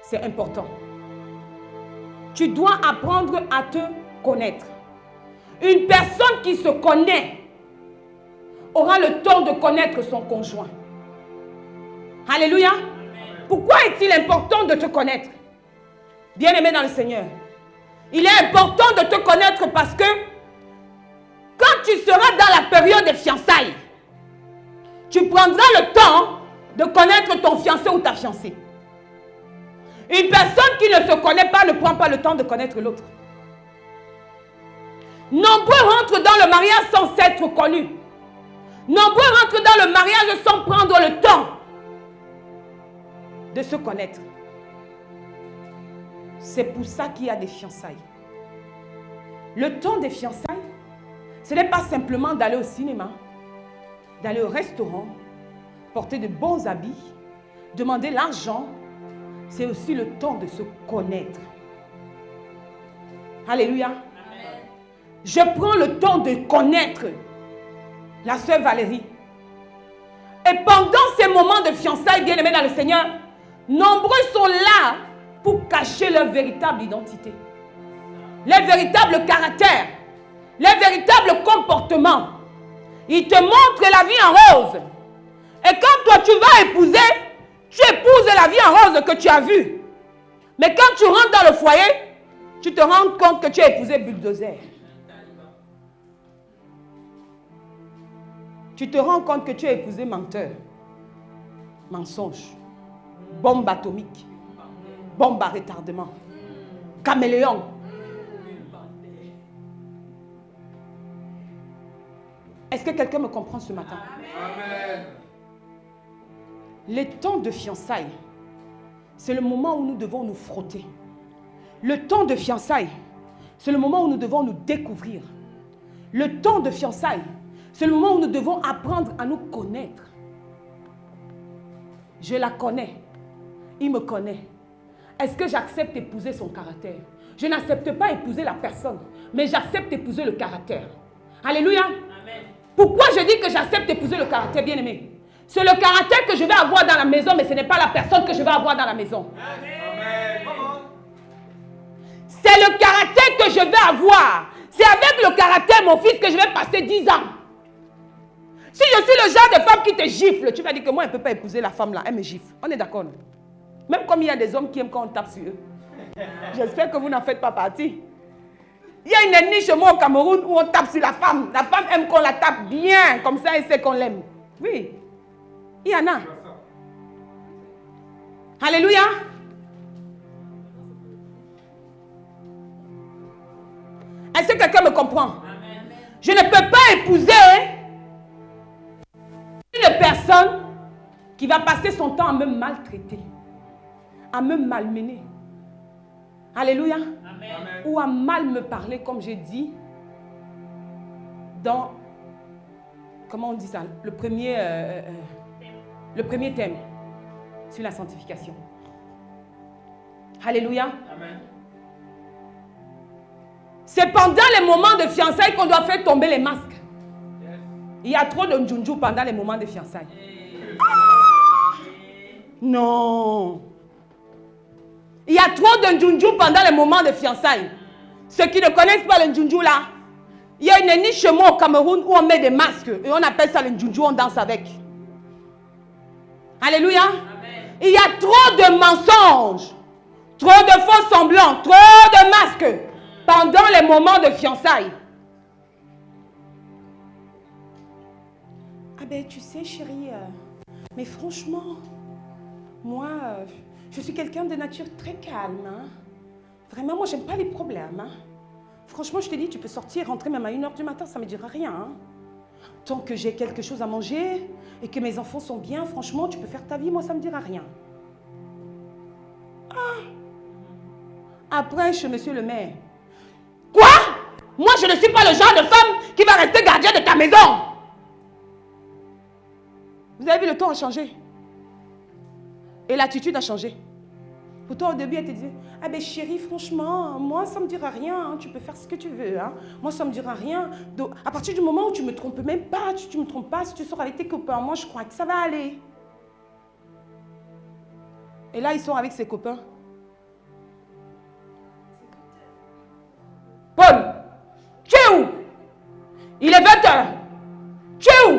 C'est important. Tu dois apprendre à te connaître. Une personne qui se connaît aura le temps de connaître son conjoint. Alléluia. Pourquoi est-il important de te connaître? Bien-aimé dans le Seigneur, il est important de te connaître parce que quand tu seras dans la période des fiançailles, tu prendras le temps de connaître ton fiancé ou ta fiancée. Une personne qui ne se connaît pas ne prend pas le temps de connaître l'autre. Nombreux rentrent dans le mariage sans s'être connus. Nombreux rentrent dans le mariage sans prendre le temps de se connaître. C'est pour ça qu'il y a des fiançailles. Le temps des fiançailles, ce n'est pas simplement d'aller au cinéma, d'aller au restaurant, porter de bons habits, demander l'argent. C'est aussi le temps de se connaître. Alléluia. Amen. Je prends le temps de connaître la sœur Valérie. Et pendant ces moments de fiançailles, bien-aimés dans le Seigneur, nombreux sont là pour cacher leur véritable identité, leur véritable caractère, leur véritable comportement. Ils te montrent la vie en rose. Et quand toi tu vas épouser, tu épouses la vie en rose que tu as vue. Mais quand tu rentres dans le foyer, tu te rends compte que tu as épousé bulldozer. Tu te rends compte que tu as épousé menteur, mensonge, bombe atomique, bombe à retardement, caméléon. Est-ce que quelqu'un me comprend ce matin? Amen. Les temps de fiançailles, c'est le moment où nous devons nous frotter. Le temps de fiançailles, c'est le moment où nous devons nous découvrir. Le temps de fiançailles, c'est le moment où nous devons apprendre à nous connaître. Je la connais. Il me connaît. Est-ce que j'accepte d'épouser son caractère? Je n'accepte pas épouser la personne, mais j'accepte d'épouser le caractère. Alléluia. Amen. Pourquoi je dis que j'accepte d'épouser le caractère, bien-aimé? C'est le caractère que je vais avoir dans la maison, mais ce n'est pas la personne que je vais avoir dans la maison. Amen. C'est le caractère que je vais avoir. C'est avec le caractère, mon fils, que je vais passer 10 ans. Si je suis le genre de femme qui te gifle, tu vas dire que moi, je ne peux pas épouser la femme là. Elle me gifle. On est d'accord? Même comme il y a des hommes qui aiment quand on tape sur eux. J'espère que vous n'en faites pas partie. Il y a une ethnie chez moi au Cameroun où on tape sur la femme. La femme aime qu'on la tape bien. Comme ça, elle sait qu'on l'aime. Oui. Il y en a. Alléluia. Est-ce que quelqu'un me comprend? Amen. Je ne peux pas épouser une personne qui va passer son temps à me maltraiter, à me malmener. Alléluia. Amen. Ou à mal me parler, comme j'ai dit, dans, comment on dit ça, le premier thème sur la sanctification. Alléluia. Amen. C'est pendant les moments de fiançailles qu'on doit faire tomber les masques. Il y a trop de njunju pendant les moments de fiançailles. Non. Il y a trop de njunju pendant les moments de fiançailles. Ceux qui ne connaissent pas le njunju là, il y a une niche chez moi au Cameroun où on met des masques et on appelle ça le njunju, on danse avec. Alléluia. Amen. Il y a trop de mensonges, trop de faux semblants, trop de masques pendant les moments de fiançailles. Ah ben tu sais chérie, mais franchement, moi, je suis quelqu'un de nature très calme. Hein. Vraiment, moi, j'aime pas les problèmes. Hein. Franchement, je te dis, tu peux sortir, rentrer même à 1h du matin, ça ne me dira rien. Hein. Tant que j'ai quelque chose à manger et que mes enfants sont bien, franchement, tu peux faire ta vie, moi, ça ne me dira rien. Ah. Après, chez monsieur le maire. Quoi? Moi, je ne suis pas le genre de femme qui va rester gardien de ta maison. Vous avez vu, le temps a changé. Et l'attitude a changé. Pourtant, au début, elle te disait, ah ben chérie, franchement, moi, ça ne me dira rien. Hein. Tu peux faire ce que tu veux. Hein. Moi, ça ne me dira rien. Donc, à partir du moment où tu ne me trompes même pas, tu ne me trompes pas, si tu sors avec tes copains, moi, je crois que ça va aller. Et là, ils sont avec ses copains. Paul, tu es où? Il est 20h. Tu es où?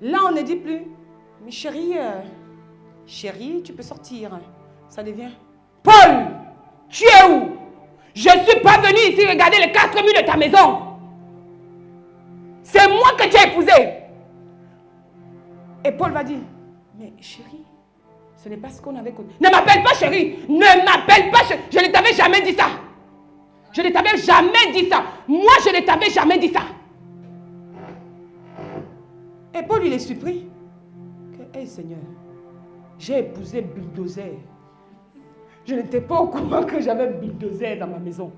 Là, on ne dit plus, mais chérie, chérie, tu peux sortir. Ça devient, Paul, tu es où? Je ne suis pas venu ici regarder les 4 murs de ta maison. C'est moi que tu as épousé. Et Paul va dire, mais chérie, ce n'est pas ce qu'on avait connu. Ne m'appelle pas chérie. Ne m'appelle pas chérie. Je ne t'avais jamais dit ça. Je ne t'avais jamais dit ça. Moi, je ne t'avais jamais dit ça. Et Paul, il est surpris. Hey Seigneur, j'ai épousé bulldozer. Je n'étais pas au courant que j'avais bulldozer dans ma maison.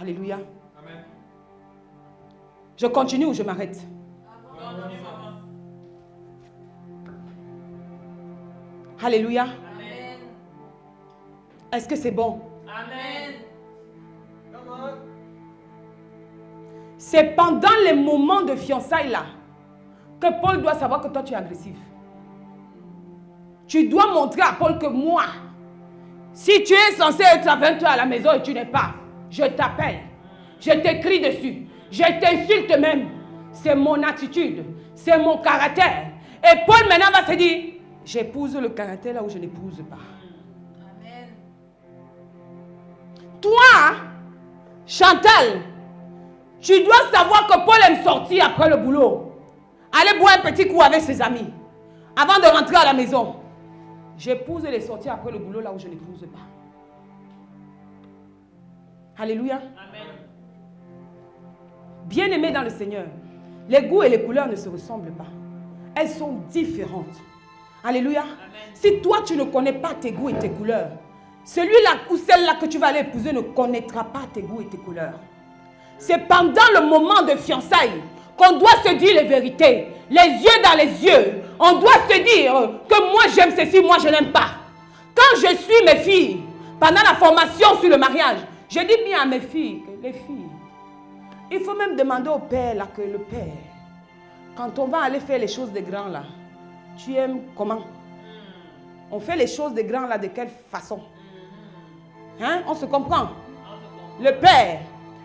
Alléluia. Amen. Je continue ou je m'arrête? Alléluia. Amen. Est-ce que c'est bon? Amen. C'est pendant les moments de fiançailles là que Paul doit savoir que toi tu es agressif. Tu dois montrer à Paul que moi, si tu es censé être à 20h à la maison et tu n'es pas, je t'appelle, je t'écris dessus, je t'insulte même. C'est mon attitude, c'est mon caractère. Et Paul maintenant va se dire, j'épouse le caractère là où je n'épouse pas. Amen. Toi, Chantal, tu dois savoir que Paul aime sortir après le boulot. Aller boire un petit coup avec ses amis. Avant de rentrer à la maison. J'épouse les sorties après le boulot là où je n'épouse pas. Alléluia. Amen. Bien-aimés dans le Seigneur, les goûts et les couleurs ne se ressemblent pas. Elles sont différentes. Alléluia. Amen. Si toi tu ne connais pas tes goûts et tes couleurs, celui-là ou celle-là que tu vas aller épouser ne connaîtra pas tes goûts et tes couleurs. C'est pendant le moment de fiançailles qu'on doit se dire les vérités, les yeux dans les yeux. On doit se dire que moi j'aime ceci, moi je n'aime pas. Quand je suis mes filles, pendant la formation sur le mariage, je dis bien à mes filles, que les filles, il faut même demander au père là, que le père, quand on va aller faire les choses des grands là, tu aimes comment? On fait les choses des grands là de quelle façon? Hein? On se comprend? Le père,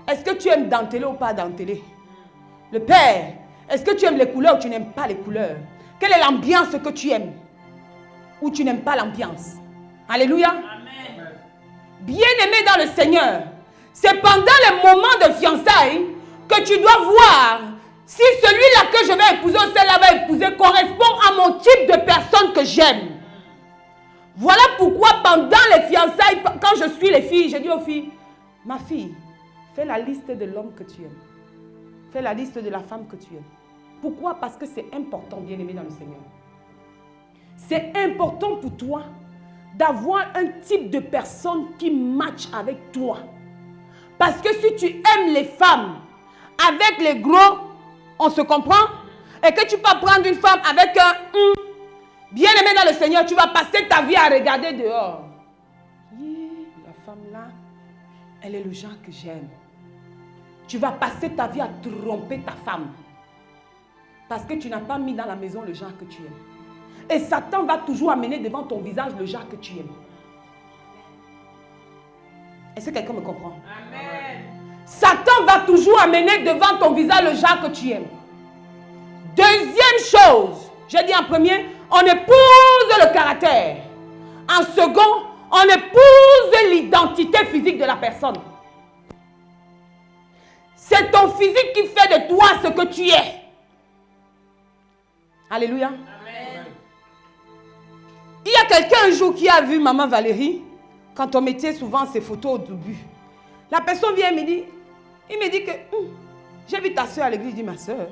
est-ce que tu aimes denteler ou pas denteler? Le père, est-ce que tu aimes les couleurs ou tu n'aimes pas les couleurs? Quelle est l'ambiance que tu aimes? Ou tu n'aimes pas l'ambiance? Alléluia. Amen. Bien-aimé dans le Seigneur, c'est pendant les moments de fiançailles que tu dois voir si celui-là que je vais épouser ou celle-là va épouser correspond à mon type de personne que j'aime. Voilà pourquoi pendant les fiançailles, quand je suis les filles, je dis aux filles, ma fille, fais la liste de l'homme que tu aimes. Fais la liste de la femme que tu aimes. Pourquoi? Parce que c'est important, bien-aimé dans le Seigneur. C'est important pour toi d'avoir un type de personne qui match avec toi. Parce que si tu aimes les femmes avec les gros, on se comprend? Et que tu peux prendre une femme avec un bien-aimé dans le Seigneur, tu vas passer ta vie à regarder dehors. La femme là, elle est le genre que j'aime. Tu vas passer ta vie à tromper ta femme. Parce que tu n'as pas mis dans la maison le genre que tu aimes. Et Satan va toujours amener devant ton visage le genre que tu aimes. Est-ce que quelqu'un me comprend? Amen. Satan va toujours amener devant ton visage le genre que tu aimes. Deuxième chose, j'ai dit en premier, on épouse le caractère. En second, on épouse l'identité physique de la personne. C'est ton physique qui fait de toi ce que tu es. Alléluia. Amen. Il y a quelqu'un un jour qui a vu maman Valérie, quand on mettait souvent ses photos au début. La personne vient et me dit, il me dit que j'ai vu ta soeur à l'église. Je dis, ma soeur.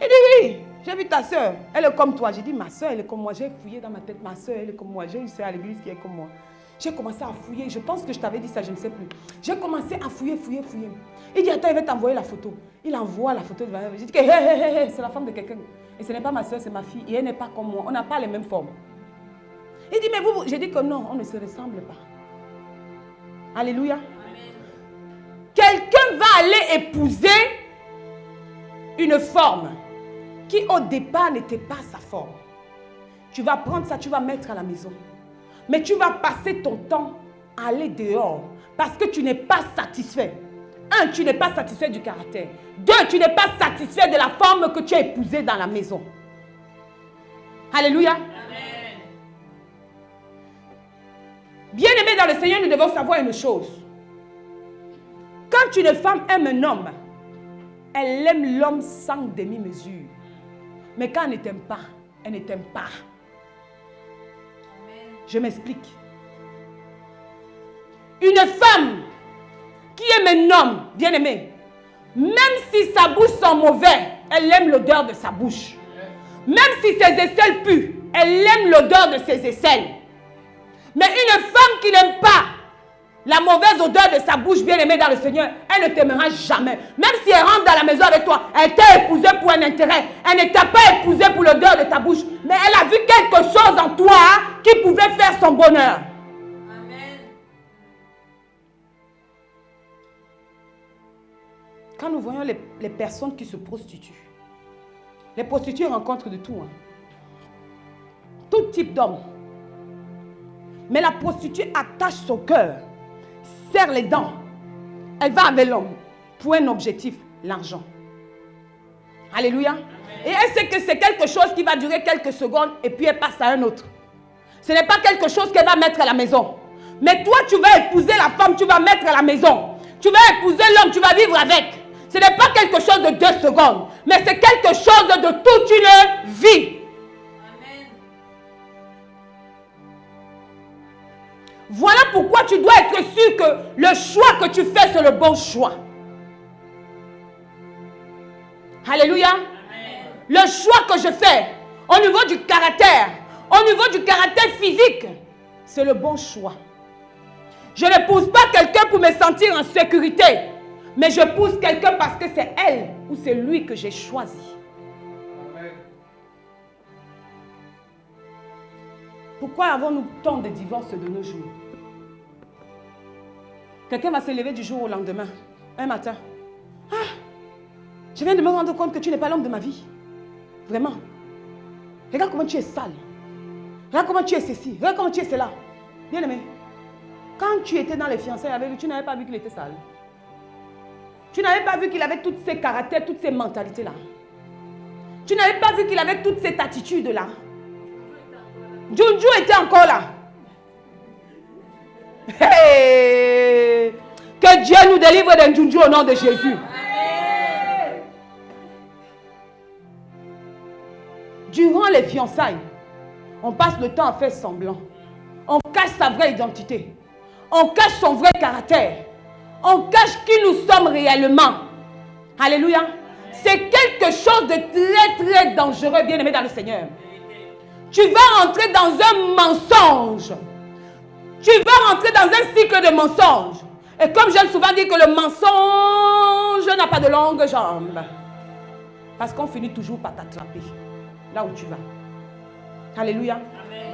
Il dit, oui, j'ai vu ta soeur. Elle est comme toi. J'ai dit, ma soeur, elle est comme moi. J'ai fouillé dans ma tête, ma soeur, elle est comme moi. J'ai une soeur à l'église qui est comme moi. J'ai commencé à fouiller. Je pense que je t'avais dit ça, je ne sais plus. J'ai commencé à fouiller. Il dit, attends, il va t'envoyer la photo. Il envoie la photo de Valérie. J'ai dit, c'est la femme de quelqu'un. Et ce n'est pas ma soeur, c'est ma fille. Et elle n'est pas comme moi. On n'a pas les mêmes formes. Il dit, mais vous, j'ai dit que non, on ne se ressemble pas. Alléluia. Quelqu'un va aller épouser une forme qui au départ n'était pas sa forme. Tu vas prendre ça, tu vas mettre à la maison. Mais tu vas passer ton temps à aller dehors parce que tu n'es pas satisfait. Un, tu n'es pas satisfait du caractère. Deux, tu n'es pas satisfait de la forme que tu as épousée dans la maison. Alléluia. Amen. Bien-aimés dans le Seigneur, nous devons savoir une chose. Quand une femme aime un homme, elle aime l'homme sans demi-mesure. Mais quand elle ne t'aime pas, elle ne t'aime pas. Amen. Je m'explique. Une femme qui aime un homme, bien-aimé, même si sa bouche sent mauvais, elle aime l'odeur de sa bouche. Même si ses aisselles puent, elle aime l'odeur de ses aisselles. Mais une femme qui n'aime pas la mauvaise odeur de sa bouche, bien-aimée dans le Seigneur, elle ne t'aimera jamais. Même si elle rentre dans la maison avec toi, elle t'a épousée pour un intérêt. Elle ne t'a pas épousée pour l'odeur de ta bouche. Mais elle a vu quelque chose en toi qui pouvait faire son bonheur. Amen. Quand nous voyons les personnes qui se prostituent, les prostituées rencontrent de tout. Tout type d'homme. Mais la prostituée attache son cœur, serre les dents. Elle va avec l'homme pour un objectif, l'argent. Alléluia. Amen. Et elle sait que c'est quelque chose qui va durer quelques secondes et puis elle passe à un autre. Ce n'est pas quelque chose qu'elle va mettre à la maison. Mais toi, tu vas épouser la femme, tu vas mettre à la maison. Tu vas épouser l'homme, tu vas vivre avec. Ce n'est pas quelque chose de 2 secondes, mais c'est quelque chose de toute une vie. Amen. Voilà pourquoi tu dois être sûr que le choix que tu fais, c'est le bon choix. Alléluia. Amen. Le choix que je fais au niveau du caractère, au niveau du caractère physique, c'est le bon choix. Je n'épouse pas quelqu'un pour me sentir en sécurité, mais je pousse quelqu'un parce que c'est elle ou c'est lui que j'ai choisi. Amen. Pourquoi avons-nous tant de divorces de nos jours? Quelqu'un va se lever du jour au lendemain, un matin. Ah, je viens de me rendre compte que tu n'es pas l'homme de ma vie. Vraiment. Regarde comment tu es sale. Regarde comment tu es ceci. Regarde comment tu es cela. Bien aimé. Quand tu étais dans les fiançailles avec lui, tu n'avais pas vu qu'il était sale. Tu n'avais pas vu qu'il avait toutes ces caractères, toutes ces mentalités-là. Tu n'avais pas vu qu'il avait toute cette attitude-là. Junju était encore là. Hey! Que Dieu nous délivre d'un Junju au nom de Jésus. Amen. Durant les fiançailles, on passe le temps à faire semblant. On cache sa vraie identité. On cache son vrai caractère. On cache qui nous sommes réellement. Alléluia. C'est quelque chose de très très dangereux, bien-aimé dans le Seigneur. Tu vas entrer dans un mensonge. Tu vas rentrer dans un cycle de mensonges. Et comme j'aime souvent dire que le mensonge n'a pas de longues jambes. Parce qu'on finit toujours par t'attraper là où tu vas. Alléluia. Amen.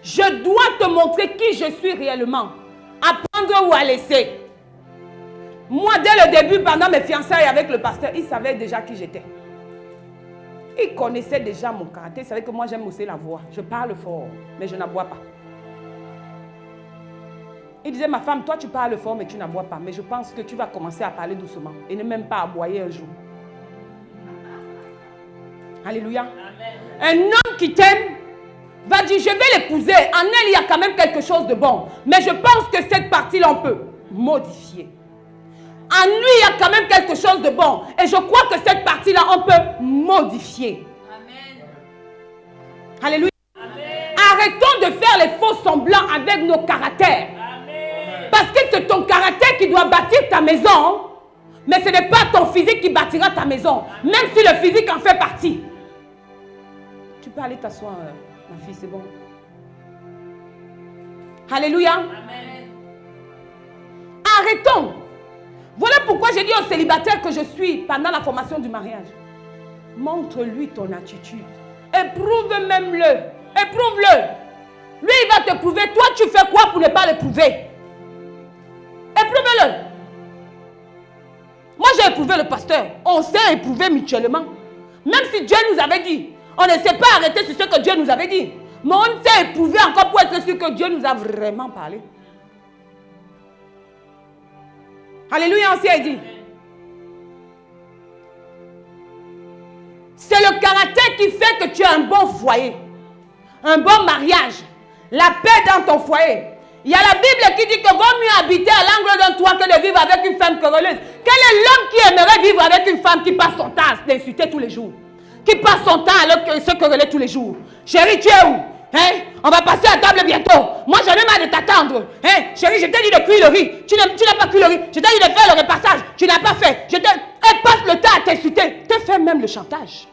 Je dois te montrer qui je suis réellement. À prendre ou à laisser. Moi, dès le début, pendant mes fiançailles avec le pasteur, il savait déjà qui j'étais. Il connaissait déjà mon caractère. Il savait que moi, j'aime aussi la voix. Je parle fort, mais je n'aboie pas. Il disait, ma femme, toi, tu parles fort, mais tu n'aboies pas. Mais je pense que tu vas commencer à parler doucement et ne même pas aboyer un jour. Alléluia. Amen. Un homme qui t'aime va dire, je vais l'épouser. En elle, il y a quand même quelque chose de bon. Mais je pense que cette partie-là, on peut modifier. En lui, il y a quand même quelque chose de bon. Et je crois que cette partie-là, on peut modifier. Amen. Alléluia. Amen. Arrêtons de faire les faux semblants avec nos caractères. Amen. Parce que c'est ton caractère qui doit bâtir ta maison. Mais ce n'est pas ton physique qui bâtira ta maison. Amen. Même si le physique en fait partie. Tu peux aller t'asseoir, ma fille, c'est bon. Alléluia. Amen. Arrêtons. Voilà pourquoi j'ai dit au célibataire que je suis pendant la formation du mariage. Montre-lui ton attitude. Éprouve même-le. Éprouve-le. Lui, il va te prouver. Toi, tu fais quoi pour ne pas le prouver? Éprouve-le. Moi, j'ai éprouvé le pasteur. On s'est éprouvé mutuellement. Même si Dieu nous avait dit, on ne s'est pas arrêté sur ce que Dieu nous avait dit. Mais on s'est éprouvé encore pour être sûr que Dieu nous a vraiment parlé. Alléluia, on s'y est dit. C'est le caractère qui fait que tu as un bon foyer. Un bon mariage. La paix dans ton foyer. Il y a la Bible qui dit que vaut mieux habiter à l'angle d'un toit que de vivre avec une femme querelleuse. Quel est l'homme qui aimerait vivre avec une femme qui passe son temps à t'insulter tous les jours? Qui passe son temps à se quereller tous les jours? Chérie, tu es où? Hein? On va passer à table bientôt. Moi, j'en ai marre de t'attendre. Hein? Chérie, je t'ai dit de cuire le riz. Tu n'as pas cuit le riz. Je t'ai dit de faire le repassage. Tu n'as pas fait. Elle passe le temps à t'insulter. Te fait même le chantage.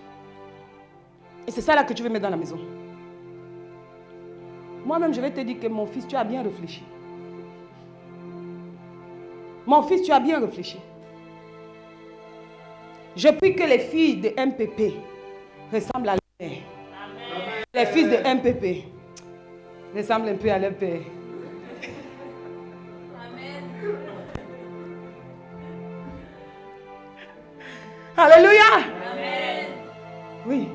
Et c'est ça là que tu veux mettre dans la maison. Moi-même, je vais te dire que mon fils, tu as bien réfléchi. Mon fils, tu as bien réfléchi. Je prie que les filles de MPP ressemblent à leur mère. Les fils de MPP ressemblent un peu à leur père. Amen. Alléluia. Amen. Oui.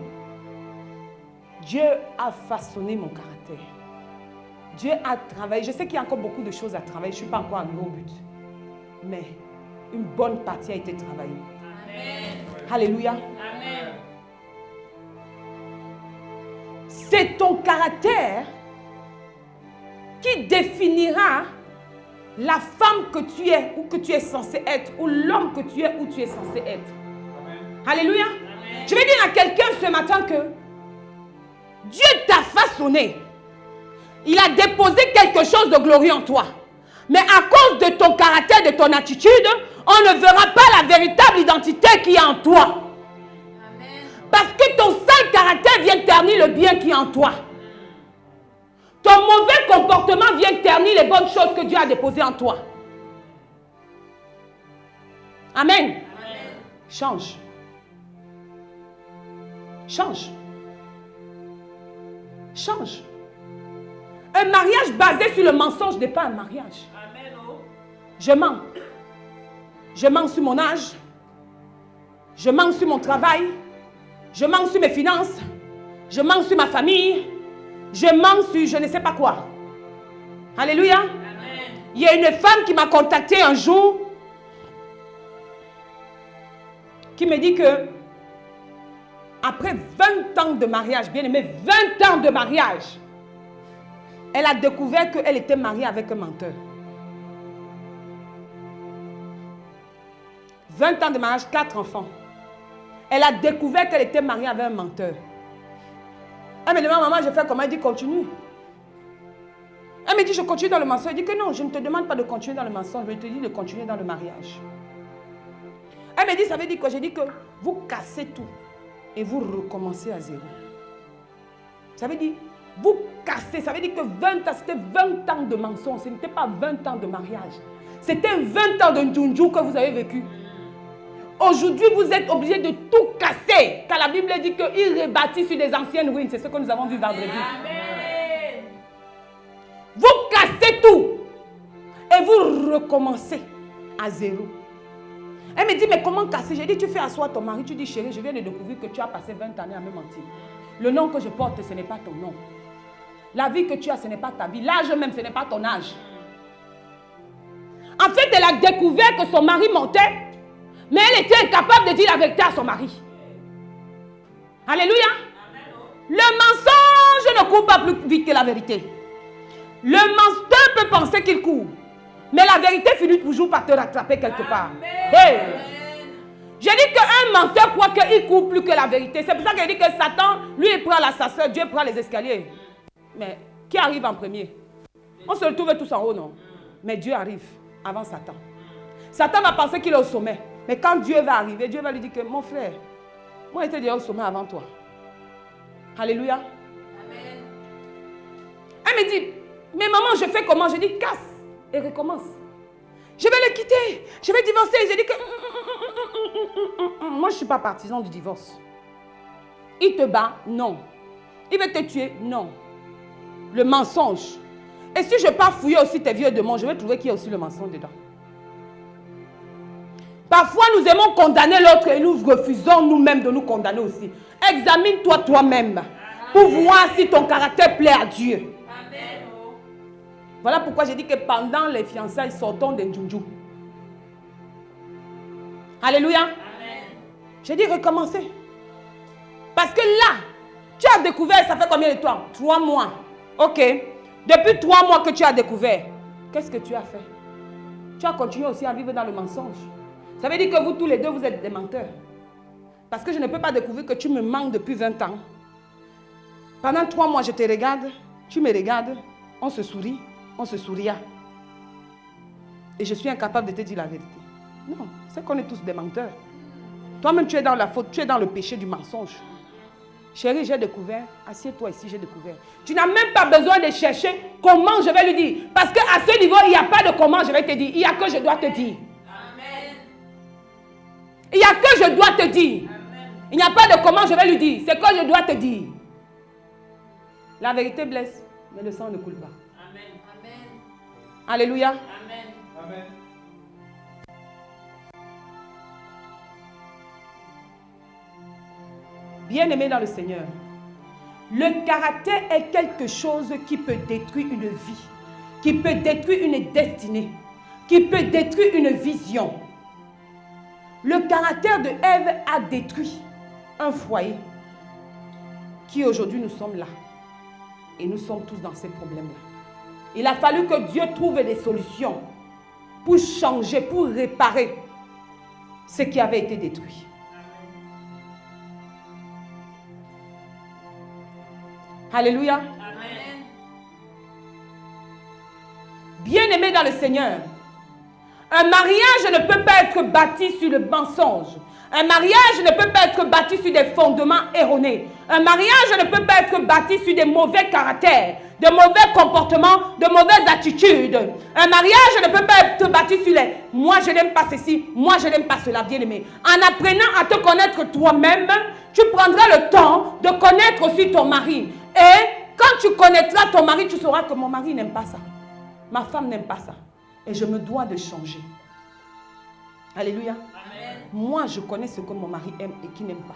Dieu a façonné mon caractère. Dieu a travaillé. Je sais qu'il y a encore beaucoup de choses à travailler. Je ne suis pas encore arrivé au but. Mais une bonne partie a été travaillée. Amen. Alléluia. Amen. C'est ton caractère qui définira la femme que tu es ou que tu es censé être, ou l'homme que tu es ou tu es censé être. Amen. Alléluia. Amen. Je vais dire à quelqu'un ce matin que Dieu t'a façonné. Il a déposé quelque chose de glorieux en toi. Mais à cause de ton caractère, de ton attitude, on ne verra pas la véritable identité qui est en toi. Amen. Parce que ton sale caractère vient ternir le bien qui est en toi. Ton mauvais comportement vient ternir les bonnes choses que Dieu a déposées en toi. Amen. Amen. Change. Change. Change. Un mariage basé sur le mensonge n'est pas un mariage. Amen. Je mens. Je mens sur mon âge. Je mens sur mon travail. Je mens sur mes finances. Je mens sur ma famille. Je mens sur je ne sais pas quoi. Alléluia. Amen. Il y a une femme qui m'a contacté un jour qui me dit que après 20 ans de mariage, bien aimé, 20 ans de mariage, elle a découvert qu'elle était mariée avec un menteur. 20 ans de mariage, 4 enfants. Elle a découvert qu'elle était mariée avec un menteur. Elle me demande, maman, je fais comment? Elle dit, continue. Elle me dit, je continue dans le mensonge. Elle dit que non, je ne te demande pas de continuer dans le mensonge, je te dis de continuer dans le mariage. Elle me dit, ça veut dire que j'ai dit que vous cassez tout et vous recommencez à zéro. Ça veut dire, vous cassez, ça veut dire que 20 ans, c'était 20 ans de mensonge, ce n'était pas 20 ans de mariage. C'était 20 ans de ndjoundjou que vous avez vécu. Aujourd'hui, vous êtes obligé de tout casser. Car la Bible dit qu'il rebâtit sur des anciennes ruines. C'est ce que nous avons vu vendredi. Amen. Vous cassez tout. Et vous recommencez à zéro. Elle me dit, mais comment casser? J'ai dit, tu fais asseoir ton mari. Tu dis, chérie, je viens de découvrir que tu as passé 20 années à me mentir. Le nom que je porte, ce n'est pas ton nom. La vie que tu as, ce n'est pas ta vie. L'âge même, ce n'est pas ton âge. En fait, elle a découvert que son mari mentait, mais elle était incapable de dire la vérité à son mari. Alléluia. Le mensonge ne court pas plus vite que la vérité. Le menteur peut penser qu'il court, mais la vérité finit toujours par te rattraper quelque part. Hey. J'ai dit qu'un menteur croit qu'il court plus que la vérité. C'est pour ça qu'il dit que Satan, lui, il prend l'assassin, Dieu prend les escaliers. Mais qui arrive en premier? On se retrouve tous en haut, non? Mais Dieu arrive avant Satan. Satan va penser qu'il est au sommet. Mais quand Dieu va arriver, Dieu va lui dire que mon frère, moi j'étais déjà au sommet avant toi. Alléluia. Amen. Elle me dit, mais maman, je fais comment? Je dis, casse et recommence. Je vais le quitter, je vais divorcer. J'ai dit que... Moi, je ne suis pas partisan du divorce. Il te bat? Non. Il veut te tuer? Non. Le mensonge. Et si je pars fouiller aussi tes vieux démons, je vais trouver qu'il y a aussi le mensonge dedans. Parfois, nous aimons condamner l'autre et nous refusons nous-mêmes de nous condamner aussi. Examine-toi toi-même pour voir si ton caractère plaît à Dieu. Amen. Voilà pourquoi j'ai dit que pendant les fiançailles, sortons des ndjoundjou. Alléluia. Amen. J'ai dit recommencer. Parce que là, tu as découvert, ça fait combien de temps? 3 mois. Ok. Depuis 3 mois que tu as découvert, qu'est-ce que tu as fait? Tu as continué aussi à vivre dans le mensonge. Ça veut dire que vous tous les deux, vous êtes des menteurs. Parce que je ne peux pas découvrir que tu me manques depuis 20 ans. Pendant 3 mois, je te regarde, tu me regardes, on se sourit, on se souria. Et je suis incapable de te dire la vérité. Non, c'est qu'on est tous des menteurs. Toi-même, tu es dans la faute, tu es dans le péché du mensonge. Chérie, j'ai découvert, assieds-toi ici, j'ai découvert. Tu n'as même pas besoin de chercher comment je vais lui dire. Parce qu'à ce niveau, il n'y a pas de comment je vais te dire. Il y a que je dois te dire. Amen. Il n'y a que je dois te dire. Amen. Il n'y a pas de comment je vais lui dire. C'est que je dois te dire. La vérité blesse, mais le sang ne coule pas. Amen. Amen. Alléluia. Amen. Amen. Bien-aimé dans le Seigneur, le caractère est quelque chose qui peut détruire une vie, qui peut détruire une destinée, qui peut détruire une vision. Le caractère de Ève a détruit un foyer qui aujourd'hui nous sommes là. Et nous sommes tous dans ces problèmes-là. Il a fallu que Dieu trouve des solutions pour changer, pour réparer ce qui avait été détruit. Alléluia. Amen. Bien-aimé dans le Seigneur, un mariage ne peut pas être bâti sur le mensonge. Un mariage ne peut pas être bâti sur des fondements erronés. Un mariage ne peut pas être bâti sur des mauvais caractères, de mauvais comportements, de mauvaises attitudes. Un mariage ne peut pas être bâti sur les « moi je n'aime pas ceci, moi je n'aime pas cela », bien-aimé. En apprenant à te connaître toi-même, tu prendras le temps de connaître aussi ton mari. Et quand tu connaîtras ton mari, tu sauras que mon mari n'aime pas ça. Ma femme n'aime pas ça. Et je me dois de changer. Alléluia. Amen. Moi, je connais ce que mon mari aime et qui n'aime pas.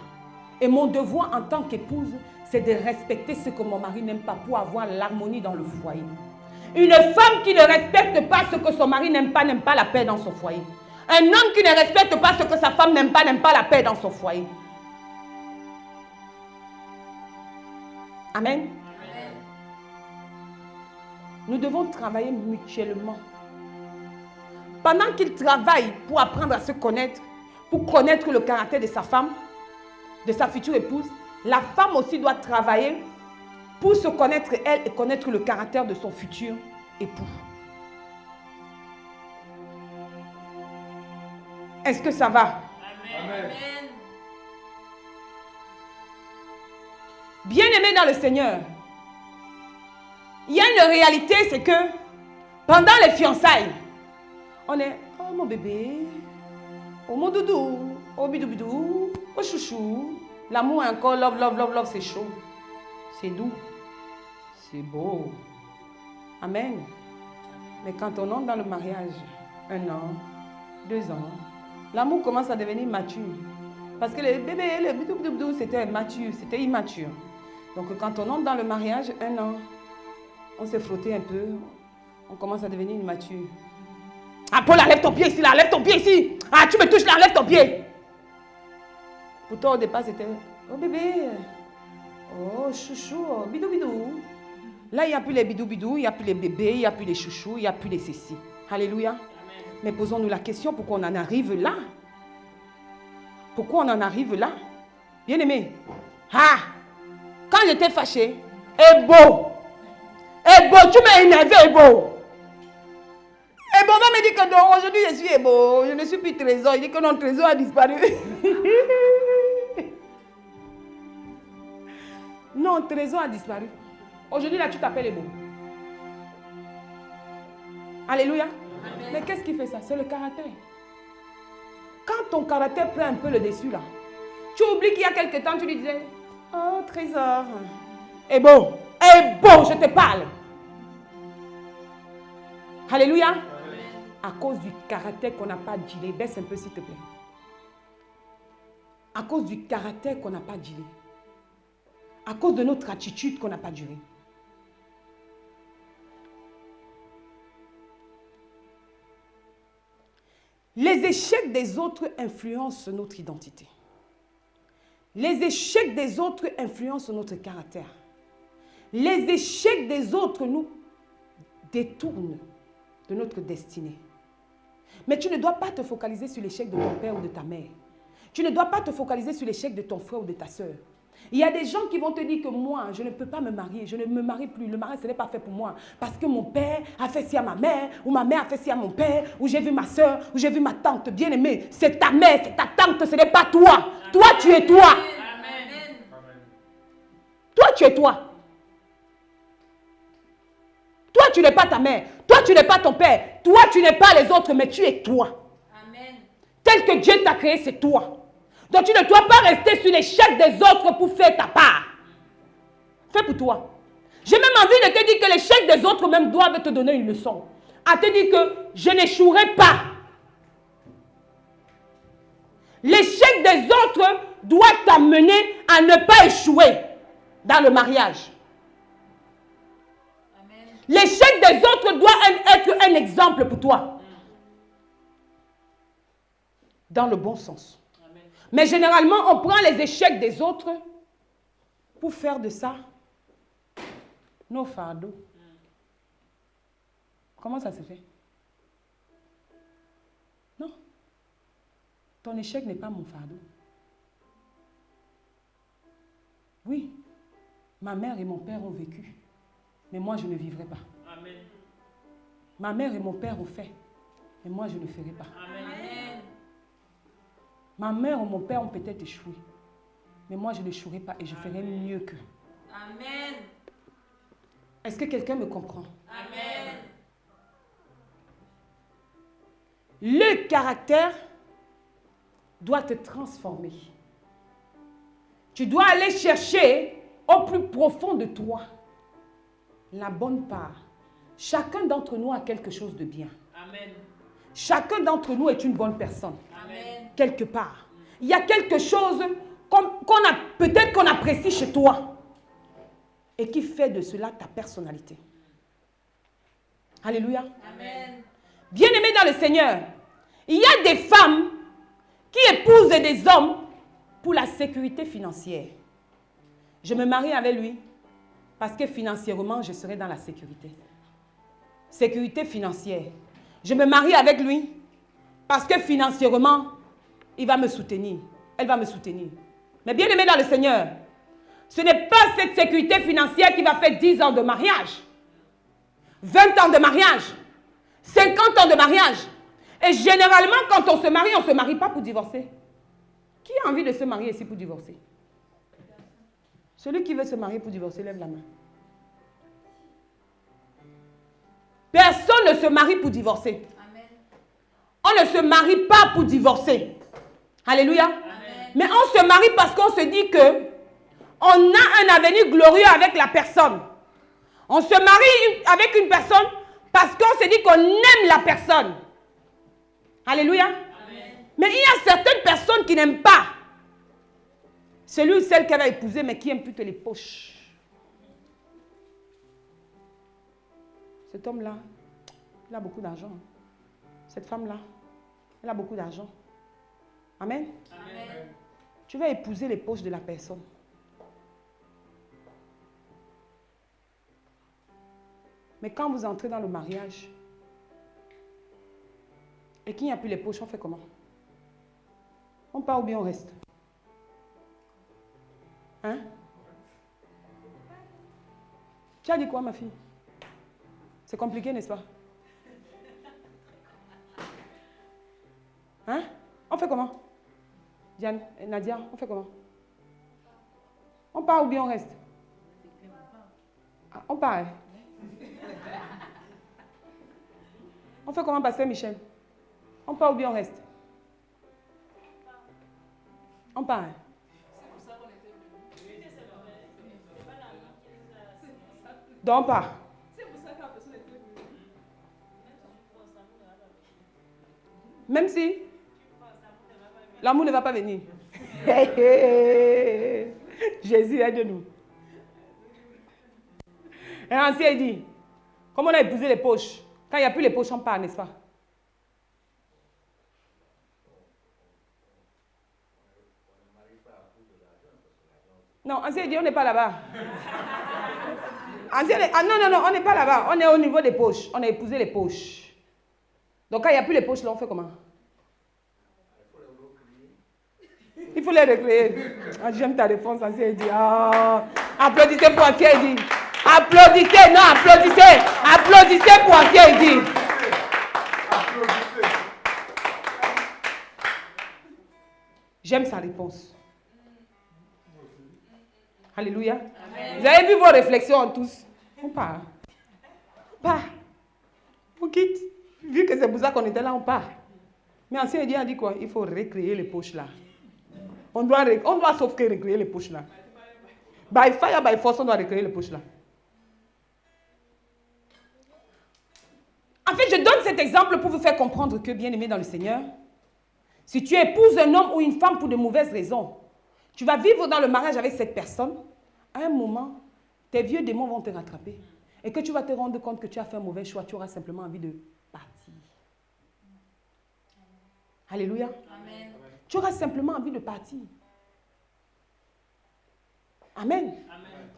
Et mon devoir en tant qu'épouse, c'est de respecter ce que mon mari n'aime pas pour avoir l'harmonie dans le foyer. Une femme qui ne respecte pas ce que son mari n'aime pas la paix dans son foyer. Un homme qui ne respecte pas ce que sa femme n'aime pas la paix dans son foyer. Amen. Amen. Nous devons travailler mutuellement. Pendant qu'il travaille pour apprendre à se connaître, pour connaître le caractère de sa femme, de sa future épouse, la femme aussi doit travailler pour se connaître elle et connaître le caractère de son futur époux. Est-ce que ça va? Amen. Bien-aimés dans le Seigneur, il y a une réalité, c'est que pendant les fiançailles, on est, oh mon bébé, oh mon doudou, oh bidou bidou, oh chouchou. L'amour est encore love, love, love, love, c'est chaud. C'est doux. C'est beau. Amen. Mais quand on entre dans le mariage, 1 an, 2 ans, l'amour commence à devenir mature. Parce que les bébés, le bidou bidou bidou, c'était mature, c'était immature. Donc quand on entre dans le mariage, 1 an, on s'est frotté un peu, on commence à devenir immature. Ah Paul, lève ton pied ici, là, lève ton pied ici. Ah tu me touches là, lève ton pied. Pourtant au départ c'était, oh bébé, oh chouchou, oh, bidou bidou. Là il n'y a plus les bidou bidou, il n'y a plus les bébés, il n'y a plus les chouchous, il n'y a plus les cécis. Alléluia. Amen. Mais posons-nous la question, pourquoi on en arrive là? Pourquoi on en arrive là? Bien aimé. Ah, quand j'étais fâché, Ebo, tu m'as énervé, Ebo. Ebo va me dire que non, aujourd'hui je suis Ebo, je ne suis plus Trésor. Il dit que non, Trésor a disparu. Non, Trésor a disparu. Aujourd'hui là, tu t'appelles Ebo. Alléluia. Amen. Mais qu'est-ce qui fait ça? C'est le caractère. Quand ton caractère prend un peu le dessus là, tu oublies qu'il y a quelque temps, tu lui disais, oh Trésor, Ebo, je te parle. Alléluia. Amen. À cause du caractère qu'on n'a pas dealé, baisse un peu s'il te plaît. À cause du caractère qu'on n'a pas dealé. À cause de notre attitude qu'on n'a pas duré. Les échecs des autres influencent notre identité. Les échecs des autres influencent notre caractère. Les échecs des autres nous détournent de notre destinée. Mais tu ne dois pas te focaliser sur l'échec de ton père ou de ta mère. Tu ne dois pas te focaliser sur l'échec de ton frère ou de ta soeur. Il y a des gens qui vont te dire que moi, je ne peux pas me marier, je ne me marie plus. Le mariage, ce n'est pas fait pour moi. Parce que mon père a fait ci à ma mère, ou ma mère a fait ci à mon père, ou j'ai vu ma soeur, ou j'ai vu ma tante. Bien aimée, c'est ta mère, c'est ta tante, ce n'est pas toi. Amen. Toi, tu es toi. Amen. Toi, tu es toi. Toi, tu n'es pas ta mère. Toi, tu n'es pas ton père. Toi, tu n'es pas les autres, mais tu es toi. Amen. Tel que Dieu t'a créé, c'est toi. Donc, tu ne dois pas rester sur l'échec des autres pour faire ta part. Fais pour toi. J'ai même envie de te dire que l'échec des autres même doivent te donner une leçon. À te dire que je n'échouerai pas. L'échec des autres doit t'amener à ne pas échouer dans le mariage. L'échec des autres doit être un exemple pour toi. Dans le bon sens. Amen. Mais généralement, on prend les échecs des autres pour faire de ça nos fardeaux. Comment ça se fait? Non. Ton échec n'est pas mon fardeau. Oui, ma mère et mon père ont vécu. Mais moi, je ne vivrai pas. Amen. Ma mère et mon père ont fait. Mais moi, je ne ferai pas. Amen. Ma mère ou mon père ont peut-être échoué. Mais moi, je n'échouerai pas et je ferai mieux qu'eux. Amen. Est-ce que quelqu'un me comprend? Amen. Le caractère doit te transformer. Tu dois aller chercher au plus profond de toi la bonne part. Chacun d'entre nous a quelque chose de bien. Amen. Chacun d'entre nous est une bonne personne. Amen. Quelque part. Il y a quelque chose peut-être qu'on apprécie chez toi et qui fait de cela ta personnalité. Alléluia. Amen. Bien-aimés dans le Seigneur, il y a des femmes qui épousent des hommes pour la sécurité financière. Je me marie avec lui parce que financièrement, je serai dans la sécurité. Sécurité financière. Je me marie avec lui parce que financièrement, il va me soutenir. Elle va me soutenir. Mais bien aimé dans le Seigneur, ce n'est pas cette sécurité financière qui va faire 10 ans de mariage, 20 ans de mariage, 50 ans de mariage. Et généralement, quand on se marie pas pour divorcer. Qui a envie de se marier ici pour divorcer? Celui qui veut se marier pour divorcer, lève la main. Personne ne se marie pour divorcer. Amen. On ne se marie pas pour divorcer. Alléluia. Amen. Mais on se marie parce qu'on se dit que on a un avenir glorieux avec la personne. On se marie avec une personne parce qu'on se dit qu'on aime la personne. Alléluia. Amen. Mais il y a certaines personnes qui n'aiment pas celui ou celle qu'elle va épouser, mais qui aime plutôt les poches. Cet homme-là, il a beaucoup d'argent. Cette femme-là, elle a beaucoup d'argent. Amen. Amen. Tu vas épouser les poches de la personne. Mais quand vous entrez dans le mariage et qu'il n'y a plus les poches, on fait comment? On part ou bien on reste? Hein? Tu as dit quoi, ma fille? C'est compliqué, n'est-ce pas? Hein? On fait comment? Diane, Nadia, on fait comment? On part ou bien on reste? Ah, on part. Hein? On fait comment, pasteur Michel? On part ou bien on reste? On part. Hein? Donc on part. Même si l'amour ne va pas venir. Jésus aide-nous. Et ancien dit, comme on a épousé les poches, quand il n'y a plus les poches, on part, n'est-ce pas? Non, ancien dit, on n'est pas là-bas. Non, on n'est pas là-bas. On est au niveau des poches. On a épousé les poches. Donc quand il n'y a plus les poches, là, on fait comment? Il faut les recréer. Ah, j'aime ta réponse, ancien dit. Ah, applaudissez pour ancien dit. Applaudissez, non, applaudissez. Applaudissez pour ancien dit. J'aime sa réponse. Alléluia. Amen. Vous avez vu vos réflexions tous? On part. On part. On quitte. Vu que c'est pour ça qu'on était là, on part. Mais ancien Dieu a dit quoi? Il faut recréer les poches là. On doit sauf que recréer les poches là. By fire, by force, on doit recréer les poches là. En fait, je donne cet exemple pour vous faire comprendre que, bien aimé dans le Seigneur, si tu épouses un homme ou une femme pour de mauvaises raisons, tu vas vivre dans le mariage avec cette personne, à un moment, tes vieux démons vont te rattraper. Et que tu vas te rendre compte que tu as fait un mauvais choix, tu auras simplement envie de partir. Alléluia. Amen. Tu auras simplement envie de partir. Amen.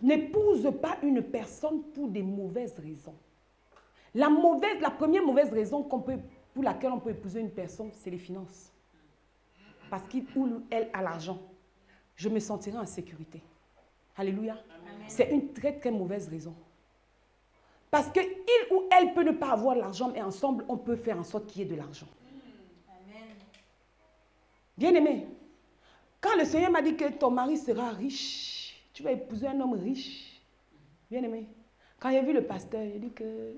N'épouse pas une personne pour des mauvaises raisons. La première mauvaise raison pour laquelle on peut épouser une personne, c'est les finances. Parce qu'il ou elle a l'argent. Je me sentirai en sécurité. Alléluia. C'est une très très mauvaise raison. Parce qu'il ou elle peut ne pas avoir l'argent, mais ensemble, on peut faire en sorte qu'il y ait de l'argent. Bien-aimé, quand le Seigneur m'a dit que ton mari sera riche, tu vas épouser un homme riche. Bien-aimé, quand j'ai vu le pasteur, il dit que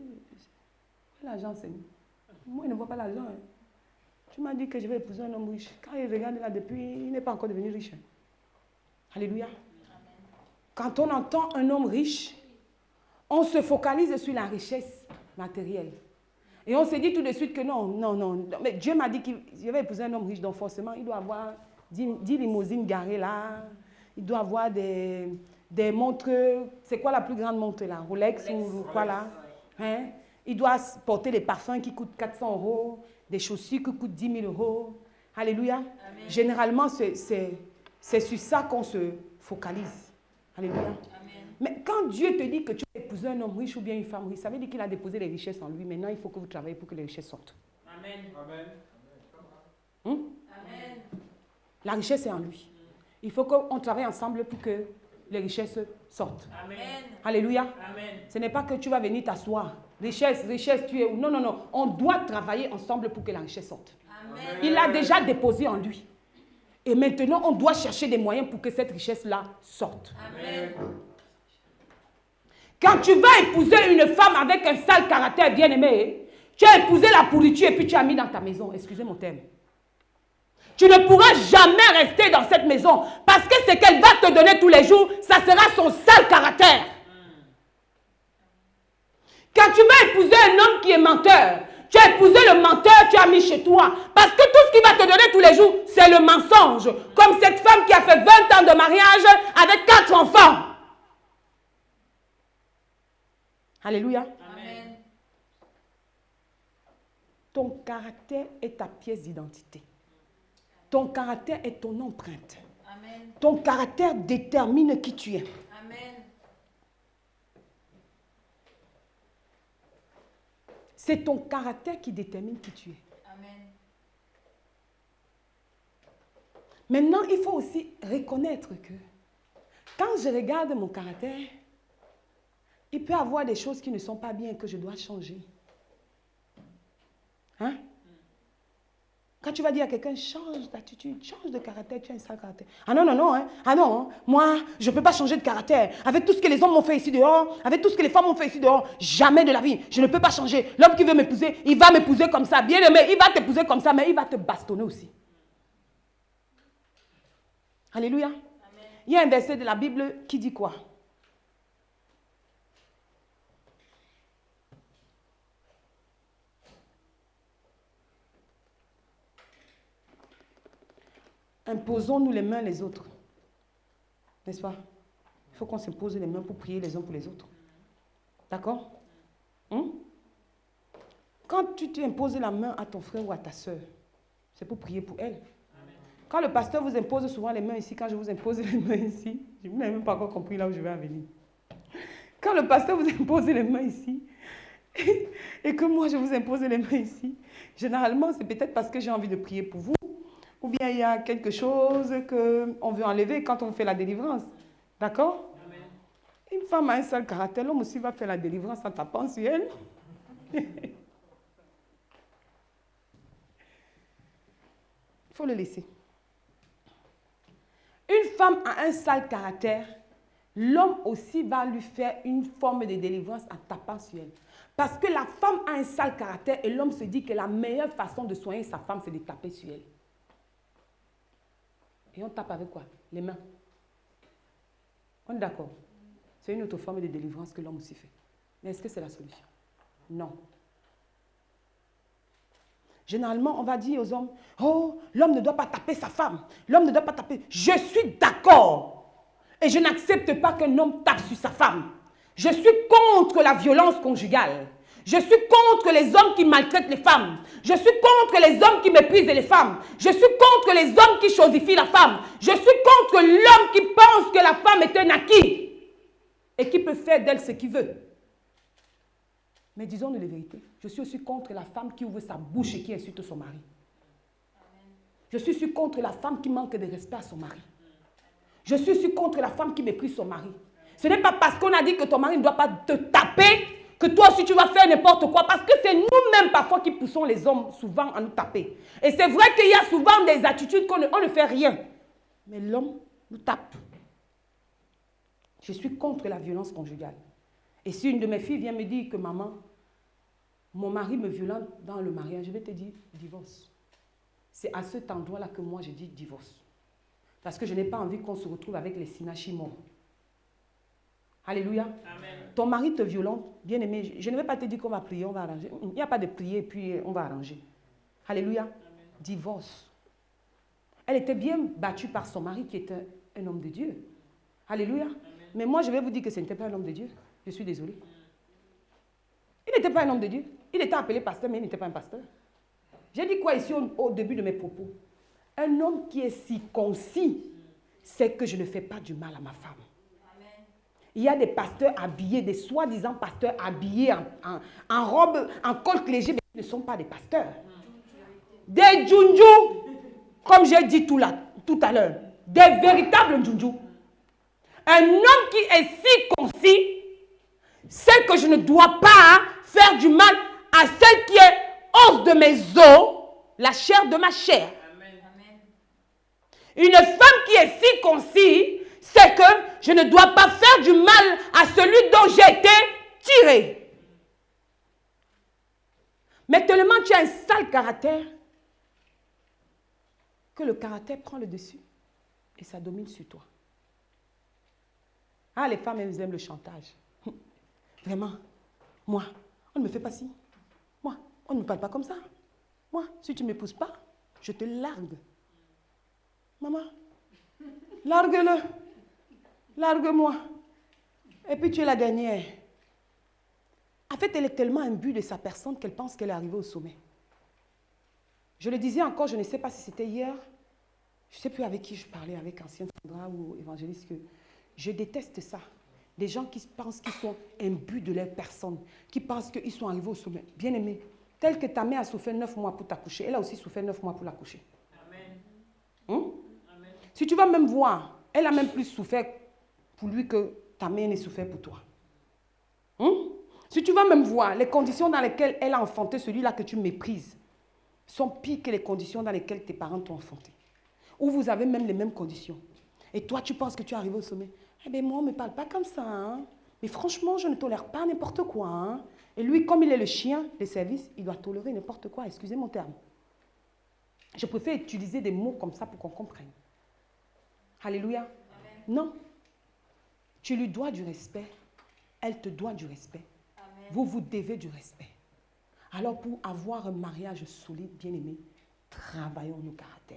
l'argent, c'est nous. Moi, il ne voit pas l'argent. Hein. Tu m'as dit que je vais épouser un homme riche. Quand il regarde là depuis, il n'est pas encore devenu riche. Hein. Alléluia. Quand on entend un homme riche, on se focalise sur la richesse matérielle. Et on se dit tout de suite que non. Mais Dieu m'a dit que je vais épouser un homme riche, donc forcément, il doit avoir 10 limousines garées là. Il doit avoir des montres. C'est quoi la plus grande montre là? Rolex ou quoi là? Hein? Il doit porter des parfums qui coûtent 400 €, des chaussures qui coûtent 10 000 €. Alléluia. Amen. Généralement, c'est sur ça qu'on se focalise. Alléluia. Amen. Mais quand Dieu te dit que tu vas épouser un homme riche ou bien une femme riche, ça veut dire qu'il a déposé les richesses en lui. Maintenant, il faut que vous travaillez pour que les richesses sortent. Amen. Amen. Amen. La richesse est en lui. Il faut qu'on travaille ensemble pour que les richesses sortent. Amen. Alléluia. Amen. Ce n'est pas que tu vas venir t'asseoir. Richesse, tu es où? Non. On doit travailler ensemble pour que la richesse sorte. Amen. Il l'a déjà déposé en lui. Et maintenant, on doit chercher des moyens pour que cette richesse-là sorte. Amen. Quand tu vas épouser une femme avec un sale caractère, bien-aimé, tu as épousé la pourriture et puis tu as mis dans ta maison. Excusez mon terme. Tu ne pourras jamais rester dans cette maison parce que ce qu'elle va te donner tous les jours, ça sera son sale caractère. Quand tu vas épouser un homme qui est menteur, tu as épousé le menteur, tu as mis chez toi. Parce que tout ce qu'il va te donner tous les jours, c'est le mensonge. Comme cette femme qui a fait 20 ans de mariage avec 4 enfants. Alléluia. Amen. Ton caractère est ta pièce d'identité. Ton caractère est ton empreinte. Amen. Ton caractère détermine qui tu es. Amen. C'est ton caractère qui détermine qui tu es. Amen. Maintenant, il faut aussi reconnaître que quand je regarde mon caractère, il peut y avoir des choses qui ne sont pas bien et que je dois changer. Hein? Quand tu vas dire à quelqu'un, change d'attitude, change de caractère, tu as un sale caractère. Ah non, non, non, hein. Ah non, hein. Moi, je ne peux pas changer de caractère. Avec tout ce que les hommes m'ont fait ici dehors, avec tout ce que les femmes m'ont fait ici dehors, jamais de la vie. Je ne peux pas changer. L'homme qui veut m'épouser, il va m'épouser comme ça. Bien aimé, il va t'épouser comme ça, mais il va te bastonner aussi. Alléluia. Amen. Il y a un verset de la Bible qui dit quoi? Imposons-nous les mains les autres. N'est-ce pas? Il faut qu'on s'impose les mains pour prier les uns pour les autres. D'accord? Quand tu t'imposes la main à ton frère ou à ta soeur, c'est pour prier pour elle. Amen. Quand le pasteur vous impose souvent les mains ici, quand je vous impose les mains ici, vous n'avez même pas encore compris là où je vais en venir. Quand le pasteur vous impose les mains ici, et que moi je vous impose les mains ici, généralement c'est peut-être parce que j'ai envie de prier pour vous, ou bien il y a quelque chose qu'on veut enlever quand on fait la délivrance. D'accord? Amen. Une femme a un seul caractère, l'homme aussi va faire la délivrance en tapant sur elle. Il faut le laisser. Une femme a un sale caractère, l'homme aussi va lui faire une forme de délivrance en tapant sur elle. Parce que la femme a un sale caractère et l'homme se dit que la meilleure façon de soigner sa femme, c'est de taper sur elle. Et on tape avec quoi? Les mains. On est d'accord? C'est une autre forme de délivrance que l'homme aussi fait. Mais est-ce que c'est la solution? Non. Généralement, on va dire aux hommes, oh, l'homme ne doit pas taper sa femme. L'homme ne doit pas taper. Je suis d'accord. Et je n'accepte pas qu'un homme tape sur sa femme. Je suis contre la violence conjugale. Je suis contre les hommes qui maltraitent les femmes. Je suis contre les hommes qui méprisent les femmes. Je suis contre les hommes qui chosifient la femme. Je suis contre l'homme qui pense que la femme est un acquis et qui peut faire d'elle ce qu'il veut. Mais disons-nous la vérité. Je suis aussi contre la femme qui ouvre sa bouche et qui insulte son mari. Je suis aussi contre la femme qui manque de respect à son mari. Je suis aussi contre la femme qui méprise son mari. Ce n'est pas parce qu'on a dit que ton mari ne doit pas te taper que toi aussi tu vas faire n'importe quoi. Parce que c'est nous-mêmes parfois qui poussons les hommes souvent à nous taper. Et c'est vrai qu'il y a souvent des attitudes qu'on ne fait rien. Mais l'homme nous tape. Je suis contre la violence conjugale. Et si une de mes filles vient me dire que maman, mon mari me violente dans le mariage, je vais te dire divorce. C'est à cet endroit-là que moi je dis divorce. Parce que je n'ai pas envie qu'on se retrouve avec les sinachimos. Alléluia. Amen. Ton mari te violente, bien aimé, je ne vais pas te dire qu'on va prier, on va arranger. Il n'y a pas de prier et puis on va arranger. Alléluia. Amen. Divorce. Elle était bien battue par son mari qui était un homme de Dieu. Alléluia. Amen. Mais moi je vais vous dire que ce n'était pas un homme de Dieu. Je suis désolée. Il n'était pas un homme de Dieu. Il était appelé pasteur, mais il n'était pas un pasteur. J'ai dit quoi ici au début de mes propos? Un homme qui est circoncis, c'est que je ne fais pas du mal à ma femme. Amen. Il y a des pasteurs habillés, des soi-disant pasteurs habillés en robe, en col léger, mais ils ne sont pas des pasteurs. Des djundjou, comme j'ai dit tout à l'heure, des véritables djundjou. Un homme qui est circoncis, c'est que je ne dois pas faire du mal à celle qui est os de mes os, la chair de ma chair. Amen. Une femme qui est circoncis, c'est que je ne dois pas faire du mal à celui dont j'ai été tiré. Mais tellement tu as un sale caractère que le caractère prend le dessus et ça domine sur toi. Ah, les femmes, elles aiment le chantage. Vraiment, moi, on ne me fait pas ci. Moi, on ne me parle pas comme ça. Moi, si tu ne m'épouses pas, je te largue. Maman, largue-le. Largue-moi. Et puis tu es la dernière. En fait, elle est tellement imbue de sa personne qu'elle pense qu'elle est arrivée au sommet. Je le disais encore, je ne sais pas si c'était hier. Je ne sais plus avec qui je parlais, avec ancienne Sandra ou évangéliste, que je déteste ça. Des gens qui pensent qu'ils sont imbus de leur personne, qui pensent qu'ils sont arrivés au sommet. Bien-aimé, tel que ta mère a souffert 9 mois pour t'accoucher, elle a aussi souffert 9 mois pour l'accoucher. Amen. Amen. Si tu vas même voir, elle a même plus souffert pour lui que ta mère n'ait souffert pour toi. Si tu vas même voir, les conditions dans lesquelles elle a enfanté celui-là que tu méprises sont pires que les conditions dans lesquelles tes parents t'ont enfanté. Ou vous avez même les mêmes conditions. Et toi, tu penses que tu es arrivé au sommet. Eh bien, moi, on ne me parle pas comme ça. Hein. Mais franchement, je ne tolère pas n'importe quoi. Hein. Et lui, comme il est le chien des services, il doit tolérer n'importe quoi. Excusez mon terme. Je préfère utiliser des mots comme ça pour qu'on comprenne. Alléluia. Amen. Non. Tu lui dois du respect. Elle te doit du respect. Amen. Vous vous devez du respect. Alors, pour avoir un mariage solide, bien-aimé, travaillons nos caractères.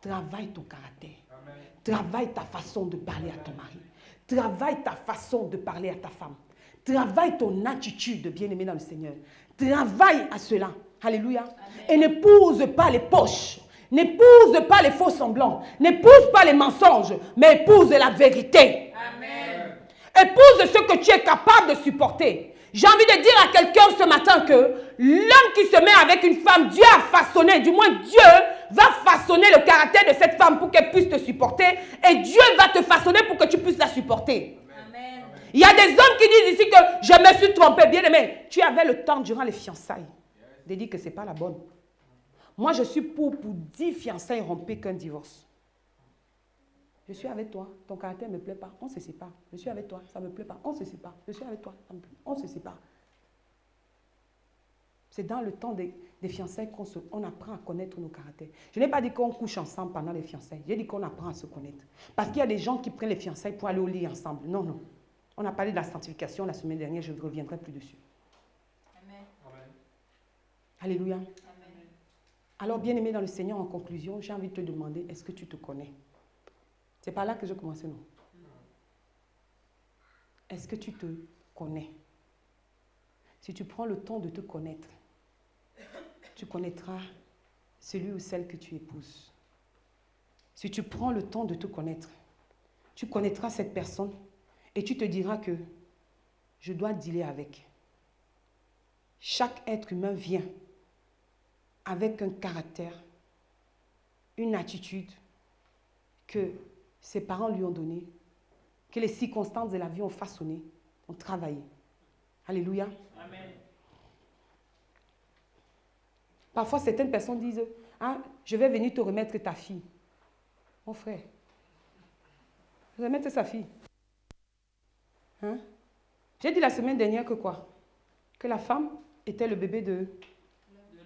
Travaille ton caractère. Amen. Travaille ta façon de parler à ton mari. Travaille ta façon de parler à ta femme. Travaille ton attitude, bien-aimé dans le Seigneur. Travaille à cela. Alléluia. Amen. Et n'épouse pas les poches. N'épouse pas les faux semblants. N'épouse pas les mensonges. Mais épouse la vérité. Amen. Épouse ce que tu es capable de supporter. J'ai envie de dire à quelqu'un ce matin que l'homme qui se met avec une femme, Dieu a façonné, du moins Dieu va façonner le caractère de cette femme pour qu'elle puisse te supporter et Dieu va te façonner pour que tu puisses la supporter. Amen. Il y a des hommes qui disent ici que je me suis trompé, bien aimé. Tu avais le temps durant les fiançailles de dire que ce n'est pas la bonne. Moi, je suis pour 10 fiançailles rompues qu'un divorce. Je suis avec toi, ton caractère ne me plaît pas, on se sépare. Je suis avec toi, ça ne me plaît pas, on se sépare. Je suis avec toi, on se sépare. C'est dans le temps des fiançailles qu'on apprend à connaître nos caractères. Je n'ai pas dit qu'on couche ensemble pendant les fiançailles. J'ai dit qu'on apprend à se connaître. Parce qu'il y a des gens qui prennent les fiançailles pour aller au lit ensemble. Non, non. On a parlé de la sanctification la semaine dernière, je ne reviendrai plus dessus. Amen. Alléluia. Amen. Alors, bien-aimé dans le Seigneur, en conclusion, j'ai envie de te demander, est-ce que tu te connais? C'est par là que je commençais, non? Est-ce que tu te connais? Si tu prends le temps de te connaître, tu connaîtras celui ou celle que tu épouses. Si tu prends le temps de te connaître, tu connaîtras cette personne et tu te diras que je dois dealer avec. Chaque être humain vient avec un caractère, une attitude que ses parents lui ont donné, que les circonstances de la vie ont façonné, ont travaillé. Alléluia. Amen. Parfois, certaines personnes disent, ah, je vais venir te remettre ta fille. Mon frère, remettre sa fille. Hein? J'ai dit la semaine dernière que quoi? Que la femme était le bébé de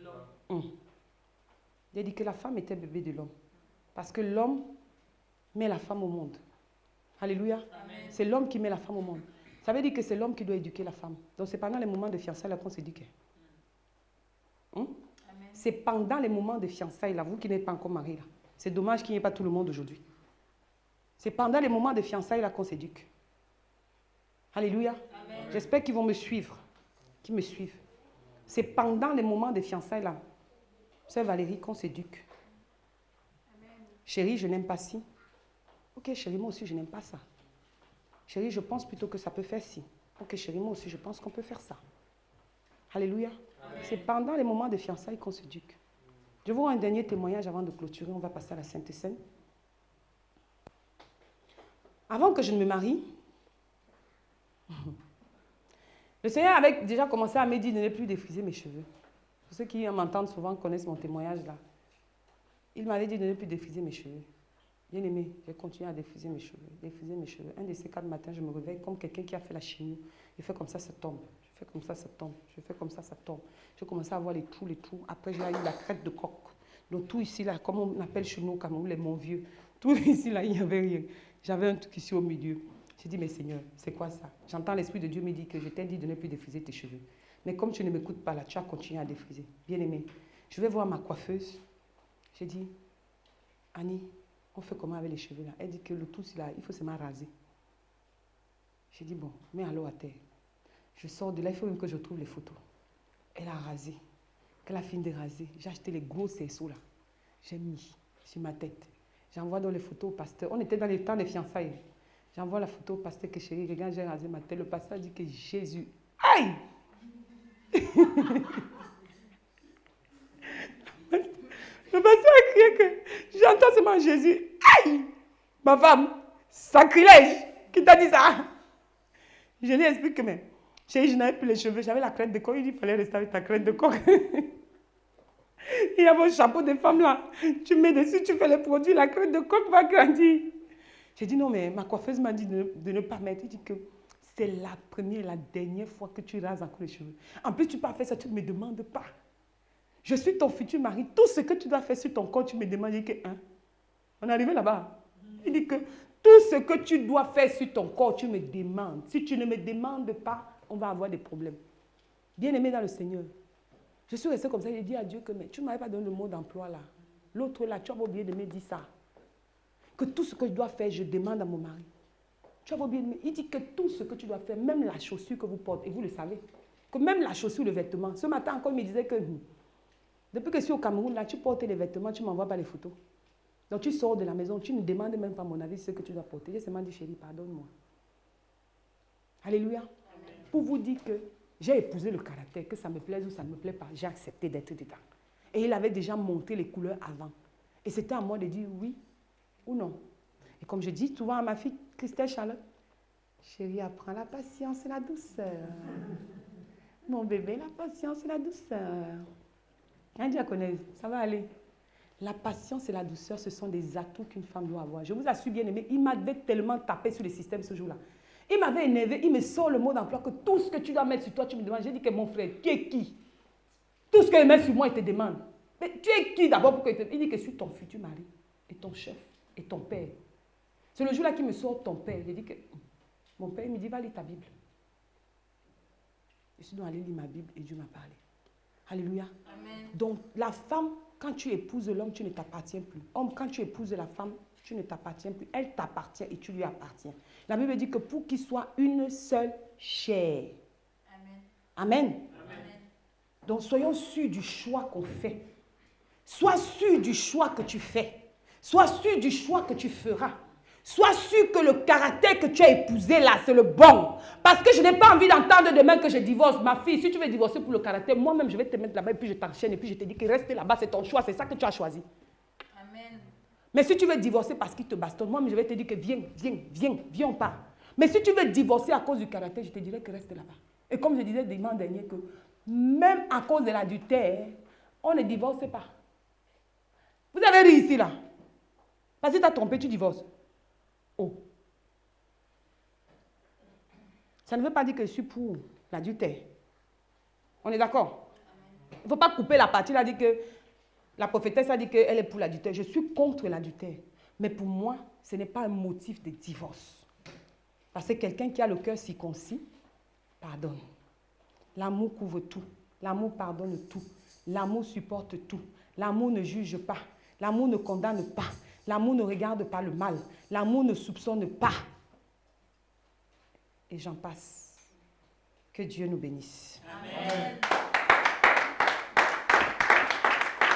l'homme. J'ai dit que la femme était le bébé de l'homme. Parce que l'homme met la femme au monde. Alléluia. C'est l'homme qui met la femme au monde. Ça veut dire que c'est l'homme qui doit éduquer la femme. Donc c'est pendant les moments de fiançailles qu'on s'éduque. C'est pendant les moments de fiançailles, là, vous qui n'êtes pas encore mariés, là. C'est dommage qu'il n'y ait pas tout le monde aujourd'hui. C'est pendant les moments de fiançailles là qu'on s'éduque. Alléluia. J'espère qu'ils vont me suivre. Qu'ils me suivent. C'est pendant les moments de fiançailles là, Sœur Valérie, qu'on s'éduque. Chérie, je n'aime pas ci. Ok, chérie, moi aussi, je n'aime pas ça. Chérie, je pense plutôt que ça peut faire ci. Ok, chérie, moi aussi, je pense qu'on peut faire ça. Alléluia. C'est pendant les moments de fiançailles qu'on s'éduque. Je vous rends un dernier témoignage avant de clôturer. On va passer à la Sainte Seine. Avant que je ne me marie, le Seigneur avait déjà commencé à me dire de ne plus défriser mes cheveux. Pour ceux qui m'entendent souvent connaissent mon témoignage là. Il m'avait dit de ne plus défriser mes cheveux. Bien aimé, j'ai continué à défriser mes cheveux, défriser mes cheveux. Un de ces 4 matins, je me réveille comme quelqu'un qui a fait la chimie. Il fait comme ça tombe. Je fais comme ça tombe. Je fais comme ça tombe. J'ai commencé à voir les trous. Après, j'ai eu la crête de coq. Donc tout ici, là, comme on appelle chez nous au Cameroun, les mon vieux. Tout ici, là, il n'y avait rien. J'avais un truc ici au milieu. J'ai dit, mais Seigneur, c'est quoi ça? J'entends l'Esprit de Dieu me dire que je t'ai dit de ne plus défriser tes cheveux. Mais comme tu ne m'écoutes pas là, tu as continué à défriser. Bien aimé, je vais voir ma coiffeuse. J'ai dit, Annie, on fait comment avec les cheveux là? Elle dit que le tout, là, il faut seulement raser. J'ai dit, bon, mets à l'eau à terre. Je sors de là, il faut même que je trouve les photos. Elle a rasé. Quand elle a fini de raser, j'ai acheté les gros cerceaux là. J'ai mis sur ma tête. J'envoie dans les photos au pasteur. On était dans les temps des fiançailles. J'envoie la photo au pasteur que chérie, regarde, j'ai rasé ma tête. Le pasteur dit que Jésus. Aïe! Le pasteur a crié que j'entends seulement Jésus. Aïe! Ma femme, sacrilège! Qui t'a dit ça? Je lui explique que mais, chérie, je n'avais plus les cheveux, j'avais la crête de coq. Il dit il fallait rester avec ta crête de coq. Il y a mon chapeau de femme là. Tu mets dessus, tu fais les produits, la crête de coq va grandir. J'ai dit non, mais ma coiffeuse m'a dit de ne pas mettre. Il dit que c'est la première et la dernière fois que tu rases encore les cheveux. En plus, tu peux faire ça, tu ne me demandes pas. Je suis ton futur mari. Tout ce que tu dois faire sur ton corps, tu me demandes. Il dit que, hein? On est arrivé là-bas. Il dit que tout ce que tu dois faire sur ton corps, tu me demandes. Si tu ne me demandes pas, on va avoir des problèmes. Bien-aimé dans le Seigneur. Je suis restée comme ça, j'ai dit à Dieu que mais tu ne m'avais pas donné le mot d'emploi là. L'autre là, tu as oublié de me dire ça. Que tout ce que je dois faire, je demande à mon mari. Tu as oublié de me dire. Il dit que tout ce que tu dois faire, même la chaussure que vous portez, et vous le savez, que même la chaussure, le vêtement. Ce matin encore, il me disait que depuis que je suis au Cameroun, là, tu portes les vêtements, tu ne m'envoies pas les photos. Donc tu sors de la maison, tu ne demandes même pas mon avis ce que tu dois porter. J'ai seulement dit, chérie, pardonne-moi. Alléluia. Amen. Pour vous dire que j'ai épousé le caractère, que ça me plaise ou ça ne me plaît pas, j'ai accepté d'être dedans. Et il avait déjà montré les couleurs avant. Et c'était à moi de dire oui ou non. Et comme je dis souvent à ma fille, Christelle Charlotte, chérie, apprends la patience et la douceur. Mon bébé, la patience et la douceur. Un diaconèse, ça va aller. La patience et la douceur, ce sont des atouts qu'une femme doit avoir. Je vous assure, bien aimé, il m'avait tellement tapé sur le système ce jour-là. Il m'avait énervé, il me sort le mot d'emploi que tout ce que tu dois mettre sur toi, tu me demandes. J'ai dit que mon frère, tu es qui? Tout ce qu'il met sur moi, il te demande. Mais tu es qui d'abord pour que il dit que je suis ton futur mari, et ton chef, et ton père. C'est le jour-là qu'il me sort ton père. J'ai dit que mon père, il me dit, va lire ta Bible. Je suis donc allée lire ma Bible et Dieu m'a parlé. Alléluia. Amen. Donc, la femme, quand tu épouses l'homme, tu ne t'appartiens plus. Homme, quand tu épouses la femme, tu ne t'appartiens plus. Elle t'appartient et tu lui appartiens. La Bible dit que pour qu'il soit une seule chair. Amen. Amen. Amen. Donc, soyons sûrs du choix qu'on fait. Sois sûr du choix que tu fais. Sois sûr du choix que tu feras. Sois sûr que le caractère que tu as épousé là, c'est le bon. Parce que je n'ai pas envie d'entendre demain que je divorce. Ma fille, si tu veux divorcer pour le caractère, moi-même, je vais te mettre là-bas et puis je t'enchaîne et puis je te dis que rester là-bas, c'est ton choix. C'est ça que tu as choisi. Amen. Mais si tu veux divorcer parce qu'il te bastonne, moi-même, je vais te dire que viens, on part. Mais si tu veux divorcer à cause du caractère, je te dirais que reste là-bas. Et comme je disais dimanche dernier, que même à cause de l'adultère, on ne divorce pas. Vous avez ri ici, là. Parce que tu as trompé, tu divorces. Oh. Ça ne veut pas dire que je suis pour l'adultère. On est d'accord? Il ne faut pas couper la partie là, dit que la prophétesse a dit qu'elle est pour l'adultère. Je suis contre l'adultère. Mais pour moi, ce n'est pas un motif de divorce. Parce que quelqu'un qui a le cœur circoncis, pardonne. L'amour couvre tout. L'amour pardonne tout. L'amour supporte tout. L'amour ne juge pas. L'amour ne condamne pas. L'amour ne regarde pas le mal. L'amour ne soupçonne pas. Et j'en passe. Que Dieu nous bénisse. Amen.